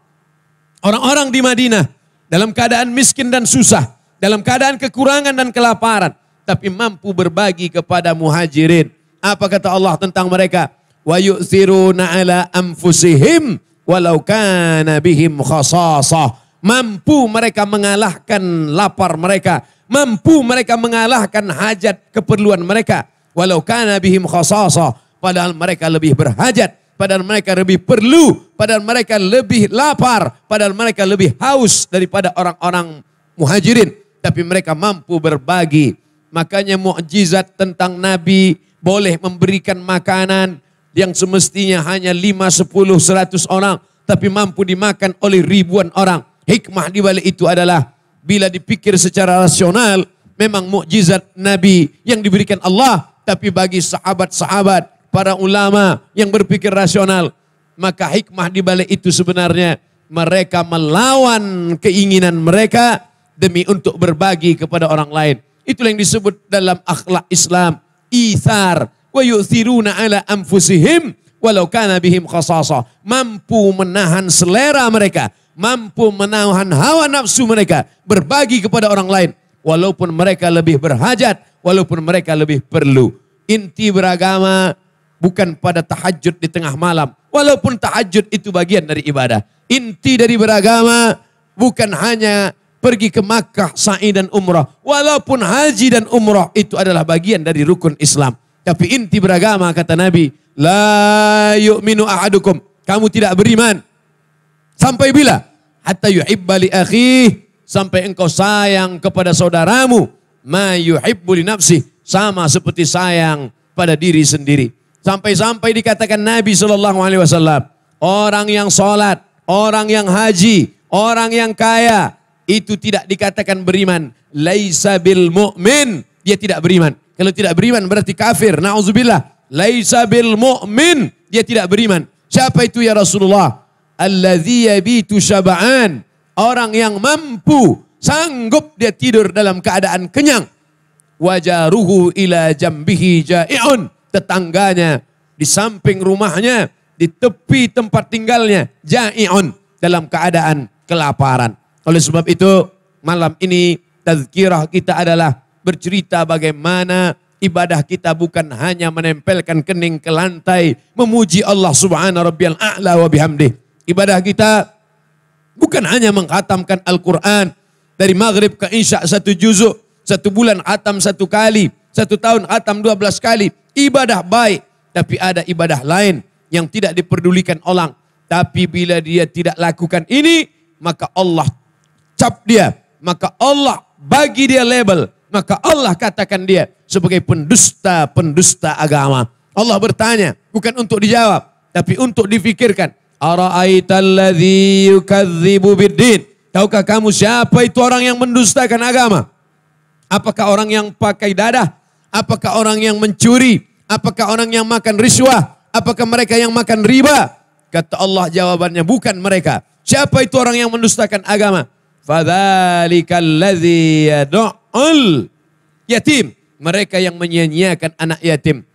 Orang-orang di Madinah dalam keadaan miskin dan susah, dalam keadaan kekurangan dan kelaparan, tapi mampu berbagi kepada muhajirin. Apa kata Allah tentang mereka? Wa yu'thiruna ala anfusihim walau kana bihim khasasah. Mampu mereka mengalahkan lapar mereka, mampu mereka mengalahkan hajat keperluan mereka, walau kana bihim khasasah, padahal mereka lebih berhajat, padahal mereka lebih perlu, padahal mereka lebih lapar, padahal mereka lebih haus daripada orang-orang muhajirin, tapi mereka mampu berbagi. Makanya mukjizat tentang Nabi boleh memberikan makanan yang semestinya hanya 5, 10, 100 orang, tapi mampu dimakan oleh ribuan orang. Hikmah di balik itu adalah bila dipikir secara rasional, memang mukjizat Nabi yang diberikan Allah, tapi bagi sahabat-sahabat, para ulama yang berpikir rasional, maka hikmah di balik itu sebenarnya mereka melawan keinginan mereka demi untuk berbagi kepada orang lain. Itulah yang disebut dalam akhlak Islam, ithar, wa yu'thiruna ala anfusihim walau kana bihim khasasah. Mampu menahan selera mereka, mampu menahan hawa nafsu mereka, berbagi kepada orang lain, walaupun mereka lebih berhajat, walaupun mereka lebih perlu. Inti beragama bukan pada tahajud di tengah malam, walaupun tahajud itu bagian dari ibadah. Inti dari beragama bukan hanya pergi ke Makkah, sa'i dan umrah, walaupun haji dan umrah itu adalah bagian dari rukun Islam. Tapi inti beragama, kata Nabi, la yu'minu ahadukum, kamu tidak beriman sampai bila? Hatta yuhibba li akhih, sampai engkau sayang kepada saudaramu, ma yuhibbu li nafsih, sama seperti sayang pada diri sendiri. Sampai-sampai dikatakan Nabi SAW, orang yang sholat, orang yang haji, orang yang kaya, itu tidak dikatakan beriman. Laisa bil mu'min, dia tidak beriman. Kalau tidak beriman berarti kafir, na'udzubillah. Laisa bil mu'min, dia tidak beriman. Siapa itu ya Rasulullah? Alladzi yabitu syaba'an, orang yang mampu, sanggup dia tidur dalam keadaan kenyang. Wajaruhu ila jambihi ja'i'un, tetangganya di samping rumahnya, di tepi tempat tinggalnya, ja'i'un, dalam keadaan kelaparan. Oleh sebab itu, malam ini tazkirah kita adalah bercerita bagaimana ibadah kita bukan hanya menempelkan kening ke lantai, memuji Allah subhanahu rabbiyal a'la wa bihamdih. Ibadah kita bukan hanya menghatamkan Al-Quran dari maghrib ke isya 1 juzuk, 1 bulan khatam 1 kali, 1 tahun khatam 12 kali. Ibadah baik, tapi ada ibadah lain yang tidak diperdulikan orang. Tapi bila dia tidak lakukan ini, maka Allah cap dia, maka Allah bagi dia label, maka Allah katakan dia sebagai pendusta agama. Allah bertanya, bukan untuk dijawab, tapi untuk difikirkan. Ara'aital ladzi yukadzibu biddin. Tahukah kamu siapa itu orang yang mendustakan agama? Apakah orang yang pakai dadah? Apakah orang yang mencuri? Apakah orang yang makan riswah? Apakah mereka yang makan riba? Kata Allah jawabannya bukan mereka. Siapa itu orang yang mendustakan agama? Fadzalikal ladzi yad'ul yatim. Mereka yang menyia-nyiakan anak yatim.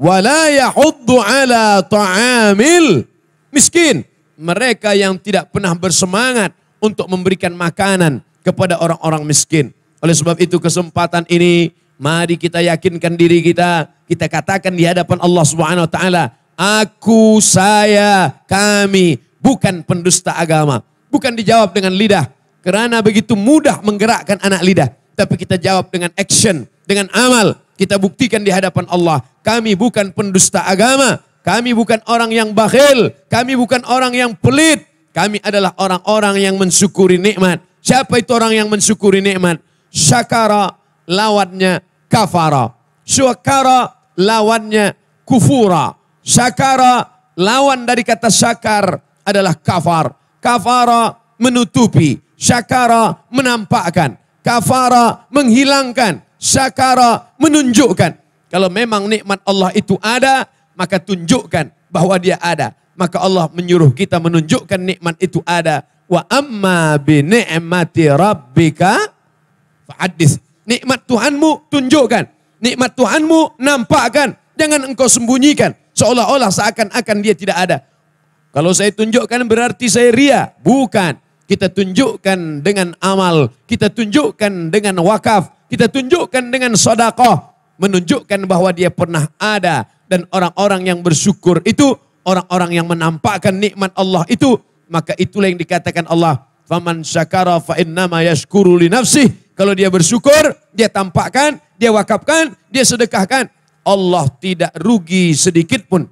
Wala yahuddu ala ta'amil miskin. Mereka yang tidak pernah bersemangat untuk memberikan makanan kepada orang-orang miskin. Oleh sebab itu kesempatan ini, mari kita yakinkan diri kita. Kita katakan di hadapan Allah Subhanahu wa taala, aku, saya, kami bukan pendusta agama. Bukan dijawab dengan lidah, karena begitu mudah menggerakkan anak lidah. Tapi kita jawab dengan action, dengan amal. Kita buktikan di hadapan Allah, kami bukan pendusta agama. Kami bukan orang yang bakhil. Kami bukan orang yang pelit. Kami adalah orang-orang yang mensyukuri nikmat. Siapa itu orang yang mensyukuri nikmat? Syakara lawannya kafara. Syakara lawannya kufura. Syakara lawan dari kata syakar adalah kafar. Kafara menutupi. Syakara menampakkan. Kafara menghilangkan. Syakara menunjukkan. Kalau memang nikmat Allah itu ada, maka tunjukkan bahwa dia ada. Maka Allah menyuruh kita menunjukkan nikmat itu ada. Wa amma bi ni'mati rabbika fa'addits. Nikmat Tuhanmu tunjukkan. Nikmat Tuhanmu nampakkan. Jangan engkau sembunyikan. Seolah-olah seakan-akan dia tidak ada. Kalau saya tunjukkan berarti saya ria. Bukan. Kita tunjukkan dengan amal. Kita tunjukkan dengan wakaf. Kita tunjukkan dengan sedekah. Menunjukkan bahwa dia pernah ada. Dan orang-orang yang bersyukur itu, orang-orang yang menampakkan nikmat Allah itu, maka itulah yang dikatakan Allah, faman syakara fa innama yashkuru li nafsih. Kalau dia bersyukur, dia tampakkan, dia wakafkan, dia sedekahkan. Allah tidak rugi sedikit pun.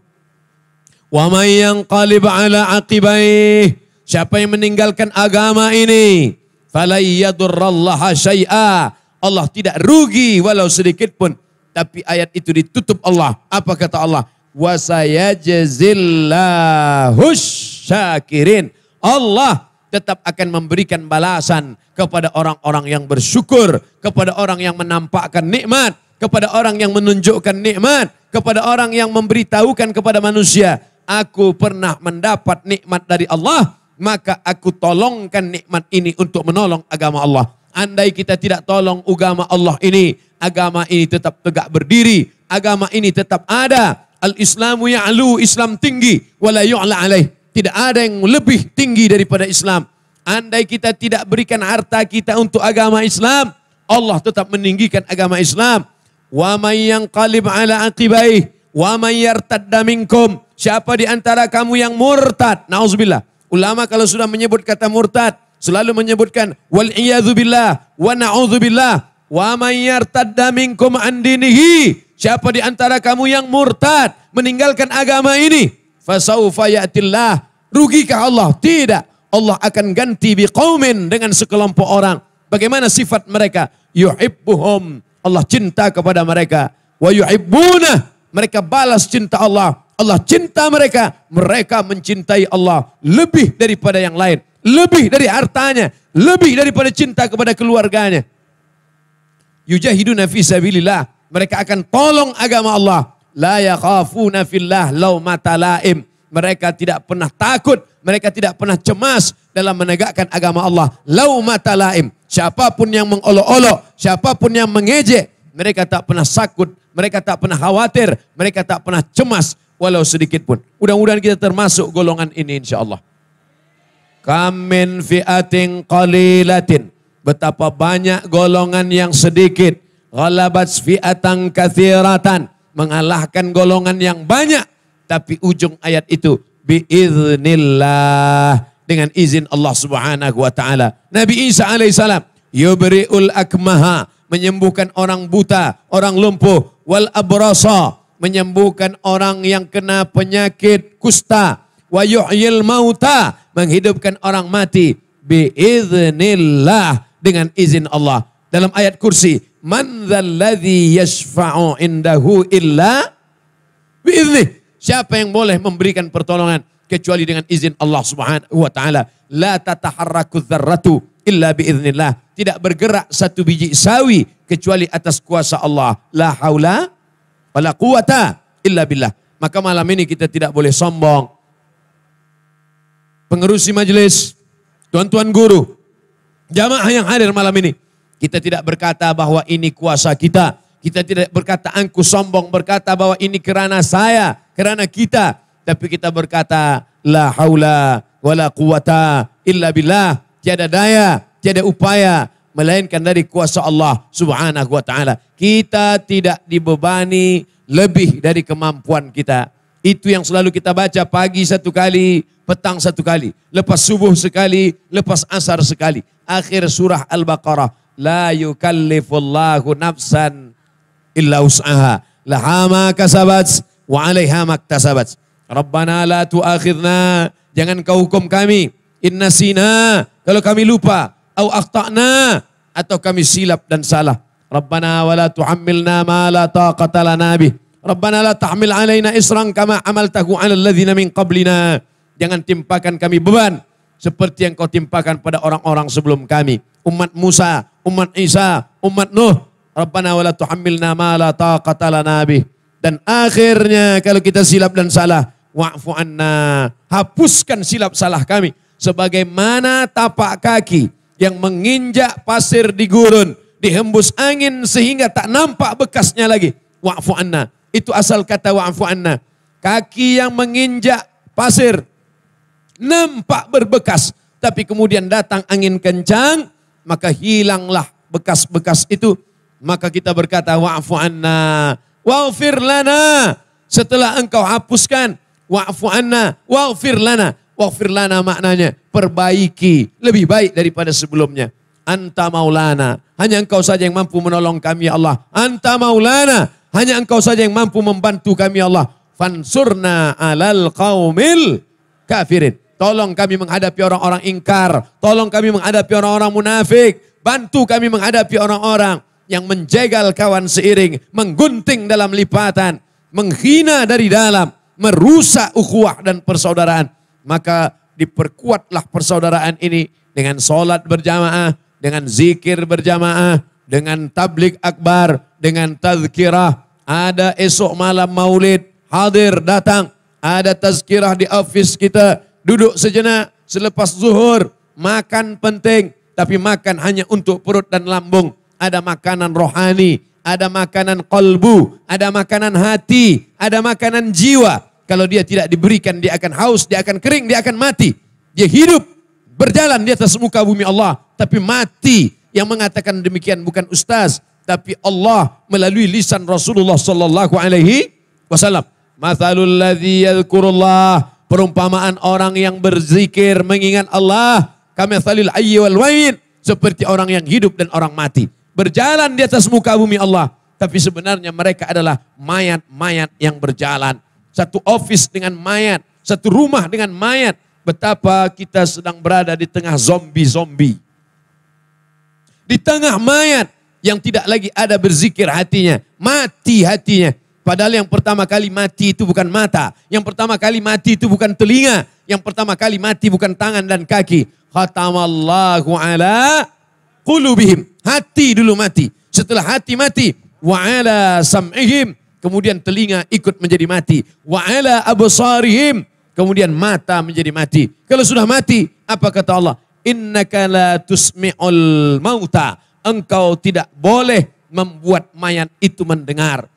Wa may yanqalib ala aqibaih. Siapa yang meninggalkan agama ini, falay yadurrallaha syai'a. Allah tidak rugi walau sedikit pun. Tapi ayat itu ditutup Allah. Apa kata Allah? Wa sayajzillahus syakirin. Allah tetap akan memberikan balasan kepada orang-orang yang bersyukur, kepada orang yang menampakkan nikmat, kepada orang yang menunjukkan nikmat, kepada orang yang memberitahukan kepada manusia, aku pernah mendapat nikmat dari Allah, maka aku tolongkan nikmat ini untuk menolong agama Allah. Andai kita tidak tolong agama Allah ini, agama ini tetap tegak berdiri, agama ini tetap ada. Al-Islamu ya'lu, Islam tinggi, wala yu'la alaih. Tidak ada yang lebih tinggi daripada Islam. Andai kita tidak berikan harta kita untuk agama Islam, Allah tetap meninggikan agama Islam. Wa may yanqalib ala aqibaih, wa may yartadda minkum. Siapa di antara kamu yang murtad? Nauzubillah. Ulama kalau sudah menyebut kata murtad, selalu menyebutkan wal iyadzu billah wa na'udzubillah wa may yartadda minkum an dinihi. Siapa di antara kamu yang murtad, meninggalkan agama ini, fasaufa ya'tillah. Rugikah Allah? Tidak. Allah akan ganti biqaumin, dengan sekelompok orang. Bagaimana sifat mereka? Yuhibbuhum Allah cinta kepada mereka. Wa yuhibbuna, mereka balas cinta Allah. Allah cinta mereka. Mereka mencintai Allah lebih daripada yang lain. Lebih dari hartanya. Lebih daripada cinta kepada keluarganya. Yujahiduna fi sabilillah. Mereka akan tolong agama Allah. La yakhafuna fillah laumata laim. Mereka tidak pernah takut. Mereka tidak pernah cemas dalam menegakkan agama Allah. Laumata laim. Siapapun yang mengolok-olok. Siapapun yang mengejek. Mereka tak pernah sakut. Mereka tak pernah khawatir. Mereka tak pernah cemas. Walau sedikit pun. Mudah-mudahan kita termasuk golongan ini insyaAllah. Kam min fi'atin qalilatin. Betapa banyak golongan yang sedikit. Ghalabat fi'atan kathiratan. Mengalahkan golongan yang banyak. Tapi ujung ayat itu. Biiznillah. Dengan izin Allah subhanahu wa ta'ala. Nabi Isa alaihissalam. Yubri'ul akmaha. Menyembuhkan orang buta. Orang lumpuh. Wal abrasa. Menyembuhkan orang yang kena penyakit kusta. Wa yuhyil mauta. Menghidupkan orang mati. Biiznillah. Dengan izin Allah. Dalam ayat kursi. Man dzalladzi yashfa'u indahu illa biiznih. Siapa yang boleh memberikan pertolongan kecuali dengan izin Allah subhanahu wa ta'ala. La tataharraku dzarratu illa biiznillah. Tidak bergerak satu biji sawi kecuali atas kuasa Allah. La haula wala quwata illa billah. Maka malam ini kita tidak boleh sombong. Pengerusi majelis, tuan-tuan guru, jamaah yang hadir malam ini. Kita tidak berkata bahwa ini kuasa kita. Kita tidak berkata angku sombong, berkata bahwa ini kerana saya, kerana kita. Tapi kita berkata, la haula wala quwata illa billah. Tiada daya, tiada upaya, melainkan dari kuasa Allah subhanahu wa ta'ala. Kita tidak dibebani lebih dari kemampuan kita. Itu yang selalu kita baca pagi satu kali, petang satu kali. Lepas subuh sekali, lepas asar sekali. Akhir surah Al-Baqarah. La yukallifullahu nafsan illa us'aha. Laha ma kasabat wa alaiha maktasabat. Rabbana la tu'akhidna. Jangan kau hukum kami. Inna sina. Kalau kami lupa. Au akhta'na. Atau kami silap dan salah. Rabbana wa la tuhammilna ma la taqata lana bih. Rabbana la tahmil alaina isran kama amaltahu ala alladhina min qablina. Jangan timpakan kami beban. Seperti yang kau timpakan pada orang-orang sebelum kami. Umat Musa, umat Isa, umat Nuh. Rabbana wa la tuhammilna ma la taqata lana bih. Dan akhirnya kalau kita silap dan salah, wa'fu anna. Hapuskan silap salah kami. Sebagaimana tapak kaki yang menginjak pasir di gurun, dihembus angin sehingga tak nampak bekasnya lagi. Wa'fu anna. Itu asal kata wa'fu anna. Kaki yang menginjak pasir nampak berbekas, tapi kemudian datang angin kencang, maka hilanglah bekas-bekas itu. Maka kita berkata wa'fu anna waghfir lana. Setelah engkau hapuskan, wa'fu anna waghfir lana. Waghfir lana maknanya perbaiki, lebih baik daripada sebelumnya. Anta maulana, hanya engkau saja yang mampu menolong kami ya Allah. Anta maulana, hanya engkau saja yang mampu membantu kami ya Allah. Fansurna alal qaumil kafirin. Tolong kami menghadapi orang-orang ingkar. Tolong kami menghadapi orang-orang munafik. Bantu kami menghadapi orang-orang yang menjegal kawan seiring, menggunting dalam lipatan, menghina dari dalam, merusak ukhuwah dan persaudaraan. Maka diperkuatlah persaudaraan ini dengan sholat berjamaah, dengan zikir berjamaah, dengan tablik akbar, dengan tazkirah. Ada esok malam maulid, hadir datang. Ada tazkirah di office kita, duduk sejenak selepas zuhur. Makan penting, tapi makan hanya untuk perut dan lambung. Ada makanan rohani, ada makanan qalbu, ada makanan hati, ada makanan jiwa. Kalau dia tidak diberikan, dia akan haus, dia akan kering, dia akan mati. Dia hidup, berjalan di atas muka bumi Allah, tapi mati. Yang mengatakan demikian bukan ustaz, tapi Allah melalui lisan Rasulullah sallallahu alaihi wasallam. Mathalul ladzi yadhkurullah, perumpamaan orang yang berzikir mengingat Allah, kamathalil hayyi wal mayyit, seperti orang yang hidup dan orang mati. Berjalan di atas muka bumi Allah, tapi sebenarnya mereka adalah mayat-mayat yang berjalan. Satu office dengan mayat, satu rumah dengan mayat. Betapa kita sedang berada di tengah zombie-zombie. Di tengah mayat yang tidak lagi ada berzikir hatinya, mati hatinya. Padahal yang pertama kali mati itu bukan mata, yang pertama kali mati itu bukan telinga, yang pertama kali mati bukan tangan dan kaki. Khatamallahu ala qulubihim. Hati dulu mati. Setelah hati mati, wa ala sam'ihim, kemudian telinga ikut menjadi mati. Wa ala absarihim, kemudian mata menjadi mati. Kalau sudah mati, apa kata Allah? Innaka la tusmi'ul mauta. Engkau tidak boleh membuat mayat itu mendengar.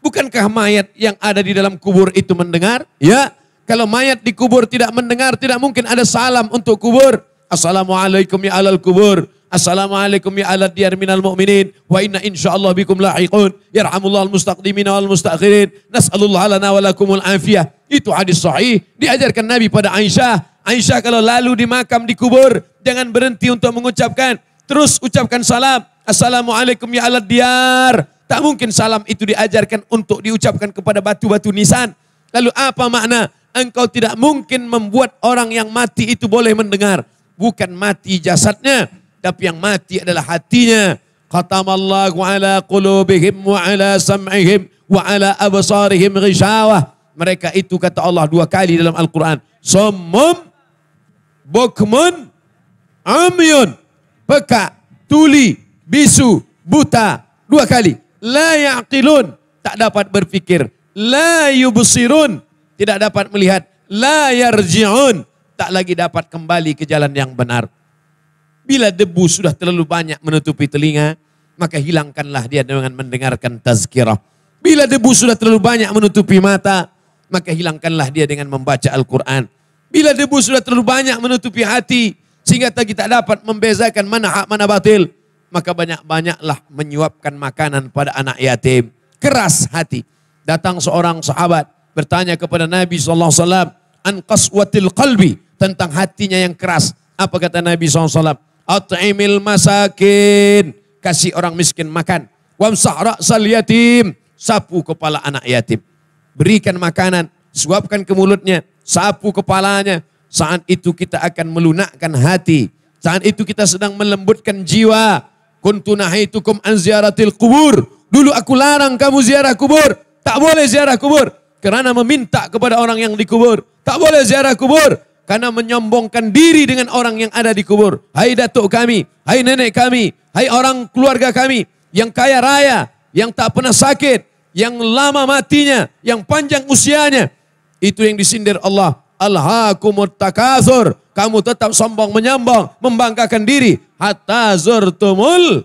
Bukankah mayat yang ada di dalam kubur itu mendengar? Ya, kalau mayat di kubur tidak mendengar, tidak mungkin ada salam untuk kubur. Assalamualaikum ya alal kubur. Assalamualaikum ya alal diyar minal mu'minin. Wa inna insyaallah bikum lahiqun. Yarhamullah al-mustaqdimina wal-mustakhirin. Nas'alullah lana wa lakumul afiyah. Itu hadis sahih. Diajarkan Nabi pada Aisyah. Aisyah kalau lalu di makam di kubur, jangan berhenti untuk mengucapkan. Terus ucapkan salam. Assalamualaikum ya alal diyar. Tak mungkin salam itu diajarkan untuk diucapkan kepada batu-batu nisan. Lalu apa makna? Engkau tidak mungkin membuat orang yang mati itu boleh mendengar. Bukan mati jasadnya, tapi yang mati adalah hatinya. Khatamallahu ala qulubihim wa ala sam'ihim wa ala absarihim ghishawah. Mereka itu kata Allah 2 kali dalam Al-Quran. Summum, bukmun, amyun. Peka, tuli, bisu, buta. 2 kali. La ya'qilun, tak dapat berfikir. La yubsirun, tidak dapat melihat. La yarji'un, tak lagi dapat kembali ke jalan yang benar. Bila debu sudah terlalu banyak menutupi telinga, maka hilangkanlah dia dengan mendengarkan tazkirah. Bila debu sudah terlalu banyak menutupi mata, maka hilangkanlah dia dengan membaca Al-Quran. Bila debu sudah terlalu banyak menutupi hati, sehingga kita tak dapat membezakan mana hak mana batil, maka banyak-banyaklah menyuapkan makanan pada anak yatim. Keras hati. Datang seorang sahabat bertanya kepada Nabi SAW, an qaswatil qalbi, tentang hatinya yang keras. Apa kata Nabi SAW? At'imil masakin, kasih orang miskin makan. Wamsah ra'sal yatim, sapu kepala anak yatim. Berikan makanan, suapkan ke mulutnya, sapu kepalanya. Saat itu kita akan melunakkan hati. Saat itu kita sedang melembutkan jiwa. Kuntu nahaitukum an ziaratil kubur. Dulu aku larang kamu ziarah kubur. Tak boleh ziarah kubur. Kerana meminta kepada orang yang dikubur. Tak boleh ziarah kubur. Karena menyombongkan diri dengan orang yang ada di kubur. Hai datuk kami. Hai nenek kami. Hai orang keluarga kami. Yang kaya raya. Yang tak pernah sakit. Yang lama matinya. Yang panjang usianya. Itu yang disindir Allah. Alhaakumut takatsur. Kamu tetap sombong menyombong, membanggakan diri. Hatta zurtumul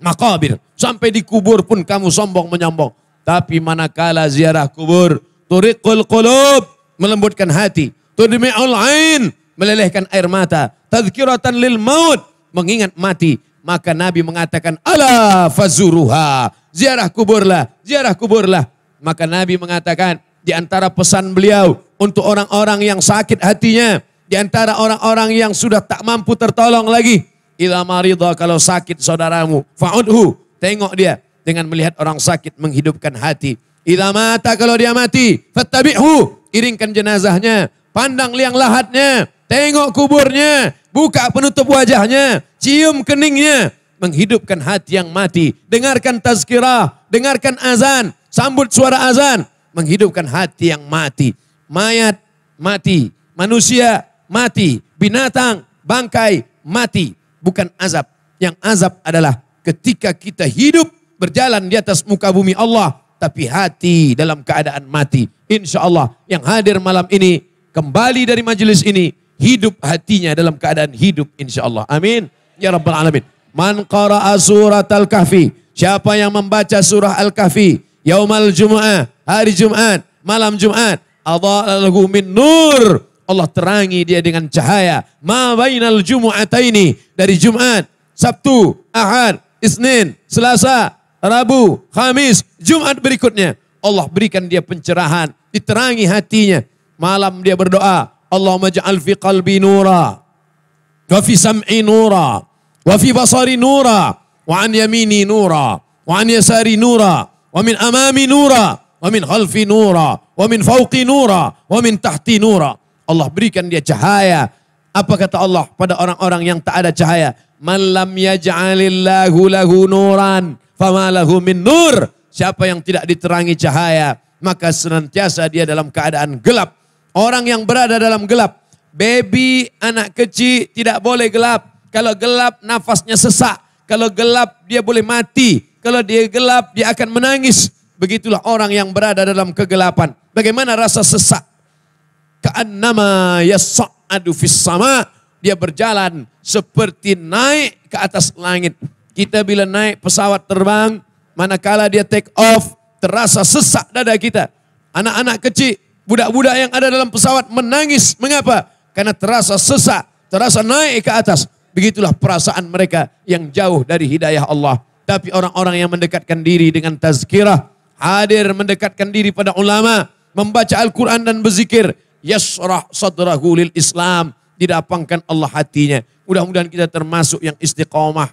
maqabir. Sampai di kubur pun kamu sombong menyombong. Tapi manakala ziarah kubur, turiqul qulub, melembutkan hati. Tudmi'ul ain, melelehkan air mata. Tadhkiratan lil maut, mengingat mati. Maka Nabi mengatakan, ala fazuruha. Ziarah kuburlah, ziarah kuburlah. Maka Nabi mengatakan, di antara pesan beliau untuk orang-orang yang sakit hatinya, di antara orang-orang yang sudah tak mampu tertolong lagi. Idza marida, kalau sakit saudaramu, fa'udhu, tengok dia dengan melihat orang sakit menghidupkan hati. Idza mata, kalau dia mati, fattabi'hu, iringkan jenazahnya, pandang liang lahatnya, tengok kuburnya, buka penutup wajahnya, cium keningnya, menghidupkan hati yang mati. Dengarkan tazkirah, dengarkan azan, sambut suara azan, menghidupkan hati yang mati. Mayat mati, manusia mati, binatang, bangkai, mati. Bukan azab. Yang azab adalah ketika kita hidup berjalan di atas muka bumi Allah, tapi hati dalam keadaan mati. Insya Allah yang hadir malam ini, kembali dari majelis ini, hidup hatinya dalam keadaan hidup insya Allah. Amin. Ya Rabbal Alamin. Man qara'a surat Al-Kahfi. Siapa yang membaca surah Al-Kahfi. Yaumal Jum'ah, hari Jumat, malam Jumat. Adha'a lahu min nur. Allah terangi dia dengan cahaya. Ma bainal jumu'ataini, dari Jumat, Sabtu, Ahad, Isnin, Selasa, Rabu, Khamis, Jumat berikutnya. Allah berikan dia pencerahan, diterangi hatinya. Malam dia berdoa, Allahumma ja'al fi qalbi nura, wa fi sam'i nura, wa fi basari nura, wa an yamini nura, wa an yasari nura, wa min amami nura, wa min khalfi nura, wa min fawqi nura, wa min tahti nura. Allah berikan dia cahaya. Apa kata Allah pada orang-orang yang tak ada cahaya? Man lam yaj'alillahu lahu nuran fama lahu min nur. Siapa yang tidak diterangi cahaya, maka senantiasa dia dalam keadaan gelap. Orang yang berada dalam gelap, baby, anak kecil tidak boleh gelap. Kalau gelap nafasnya sesak. Kalau gelap dia boleh mati. Kalau dia gelap dia akan menangis. Begitulah orang yang berada dalam kegelapan. Bagaimana rasa sesak? Ka'annama yas'adu fis sama. Dia berjalan seperti naik ke atas langit. Kita bila naik pesawat terbang, manakala dia take off, terasa sesak dada kita. Anak-anak kecil, budak-budak yang ada dalam pesawat menangis. Mengapa? Karena terasa sesak, terasa naik ke atas. Begitulah perasaan mereka yang jauh dari hidayah Allah. Tapi orang-orang yang mendekatkan diri dengan tazkirah, hadir mendekatkan diri pada ulama, membaca Al-Quran dan berzikir, yasrah sadrahu lil Islam, didapangkan Allah hatinya. Mudah-mudahan kita termasuk yang istiqamah,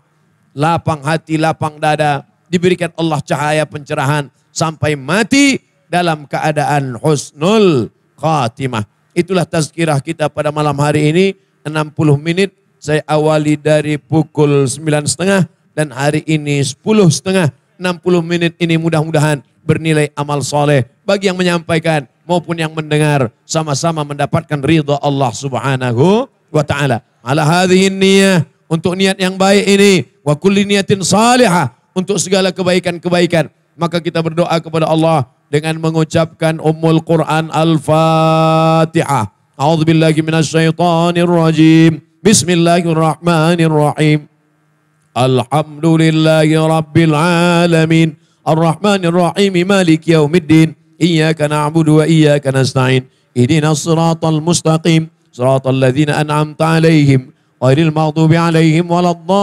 lapang hati, lapang dada, diberikan Allah cahaya pencerahan sampai mati dalam keadaan husnul khatimah. Itulah tazkirah kita pada malam hari ini, 60 menit. Saya awali dari pukul 9.30 dan hari ini 10.30. 60 menit ini mudah-mudahan bernilai amal soleh bagi yang menyampaikan maupun yang mendengar, sama-sama mendapatkan ridha Allah subhanahu wa ta'ala. Ala hadhihi niyah, untuk niat yang baik ini, wa kulli niyatin salihah, untuk segala kebaikan-kebaikan. Maka kita berdoa kepada Allah dengan mengucapkan Ummul Quran Al-Fatihah. A'udzubillahi minasyaitonir rajim. Bismillahirrahmanirrahim. Alhamdulillahi rabbil alamin. Ar-Rahmanir Rahim. Maliki yaumiddin. Iyyaka na'budu wa iyyaka nasta'in. Ihdinas siratal mustaqim. Siratal ladzina an'amta 'alaihim ghairil maghdubi 'alaihim waladdallin.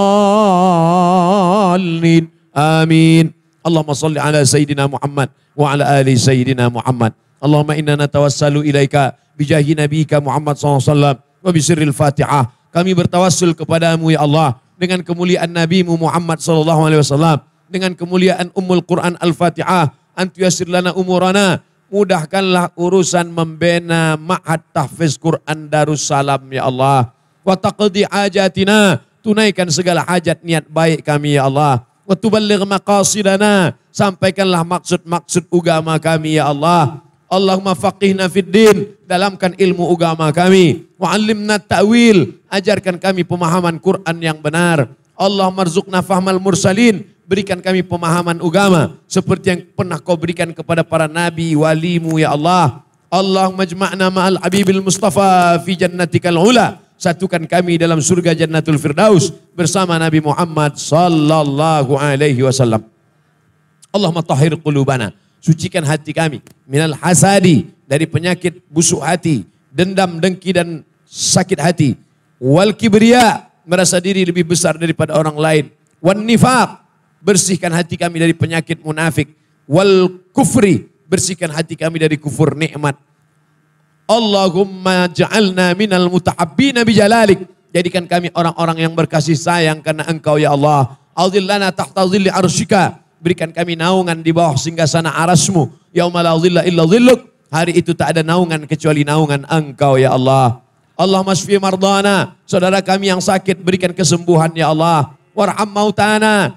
Amin. Allahumma salli ala sayyidina Muhammad wa ala ali sayyidina Muhammad. Allahumma inna natawassalu ilaika bijahi nabiyika Muhammad sallallahu alaihi wasallam wa bisirril Fatihah. Kami bertawassul kepadamu ya Allah dengan kemuliaan Nabi Muhammad sallallahu alaihi wasallam, dengan kemuliaan Ummul Quran Al-Fatihah. Antu yassir lana umurana, mudahkanlah urusan membina ma'had tahfiz Quran Darussalam ya Allah. Wa taqdi hajatina, tunaikan segala hajat niat baik kami ya Allah. Wa tuballigh maqasidana, sampaikanlah maksud-maksud agama kami ya Allah. Allahumma faqihna fid din, dalamkan ilmu agama kami. Wa 'allimna ta'wil, ajarkan kami pemahaman Quran yang benar. Allahumma rzuqna fahmal mursalin, berikan kami pemahaman agama seperti yang pernah kau berikan kepada para nabi walimu ya Allah. Allahumma jma'na ma'al habibil mustafa fi jannatikal ula, satukan kami dalam surga Jannatul Firdaus bersama Nabi Muhammad sallallahu alaihi wasallam. Allahumma tahhir qulubana, sucikan hati kami, minal hasadi, dari penyakit busuk hati, dendam, dengki dan sakit hati, wal kibriya, merasa diri lebih besar daripada orang lain, wan nifaq, bersihkan hati kami dari penyakit munafik, wal kufri, bersihkan hati kami dari kufur nikmat. Allahumma ja'alna minal mutahabbina bijalalik, jadikan kami orang-orang yang berkasih sayang karena Engkau ya Allah. Adhillana tahta dhilli arsyika, berikan kami naungan di bawah singgasana arasmu. Yauma la dhilla illa dhilluk, hari itu tak ada naungan kecuali naungan Engkau ya Allah. Allahumma shfi mardana, saudara kami yang sakit berikan kesembuhan ya Allah. Warham mautana,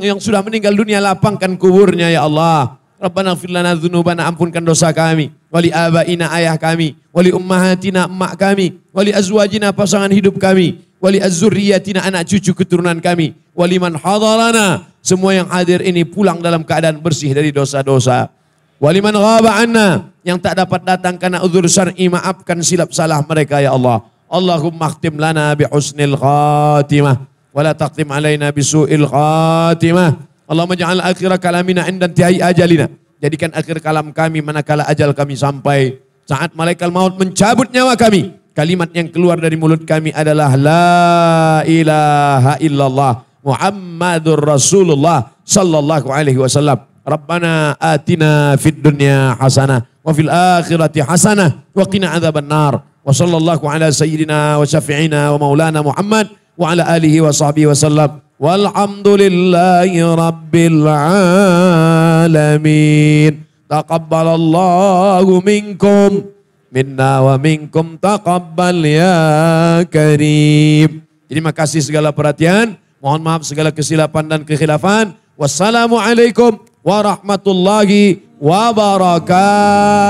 yang sudah meninggal dunia lapangkan kuburnya ya Allah. Rabbana ighfir lana dzunubana, ampunkan dosa kami. Wali abaina, ayah kami. Wali ummahatina, emak kami. Wali azwajina, pasangan hidup kami. Wali azzurriyatina, anak cucu keturunan kami. Wali man hadarana, semua yang hadir ini pulang dalam keadaan bersih dari dosa-dosa. Wali man ghaba anna, yang tak dapat datang karena uzur syar'i, maafkan silap salah mereka ya Allah. Allahumma khtim lana bi husnil khatimah, wala taqtim alaina bi su'il khatimah. Allahumma ja'al akhir kalamina inda intihai ajalina, jadikan akhir kalam kami manakala ajal kami sampai, saat malaikat maut mencabut nyawa kami, kalimat yang keluar dari mulut kami adalah la ilaha illallah Muhammadur Rasulullah sallallahu alaihi wasallam. Rabbana atina fid dunya hasanah wa fil akhirati hasanah wa qina adzaban nar. Wa sallallahu ala sayyidina wa syafi'ina wa maulana Muhammad wa ala alihi wa sahbihi wasallam. Walhamdulillahi rabbil alamin. Taqabbalallahu minkum minna wa minkum taqabbal ya karim. Jadi makasih segala perhatian. Mohon maaf segala kesilapan dan kekhilafan. Wassalamualaikum warahmatullahi wabarakatuh.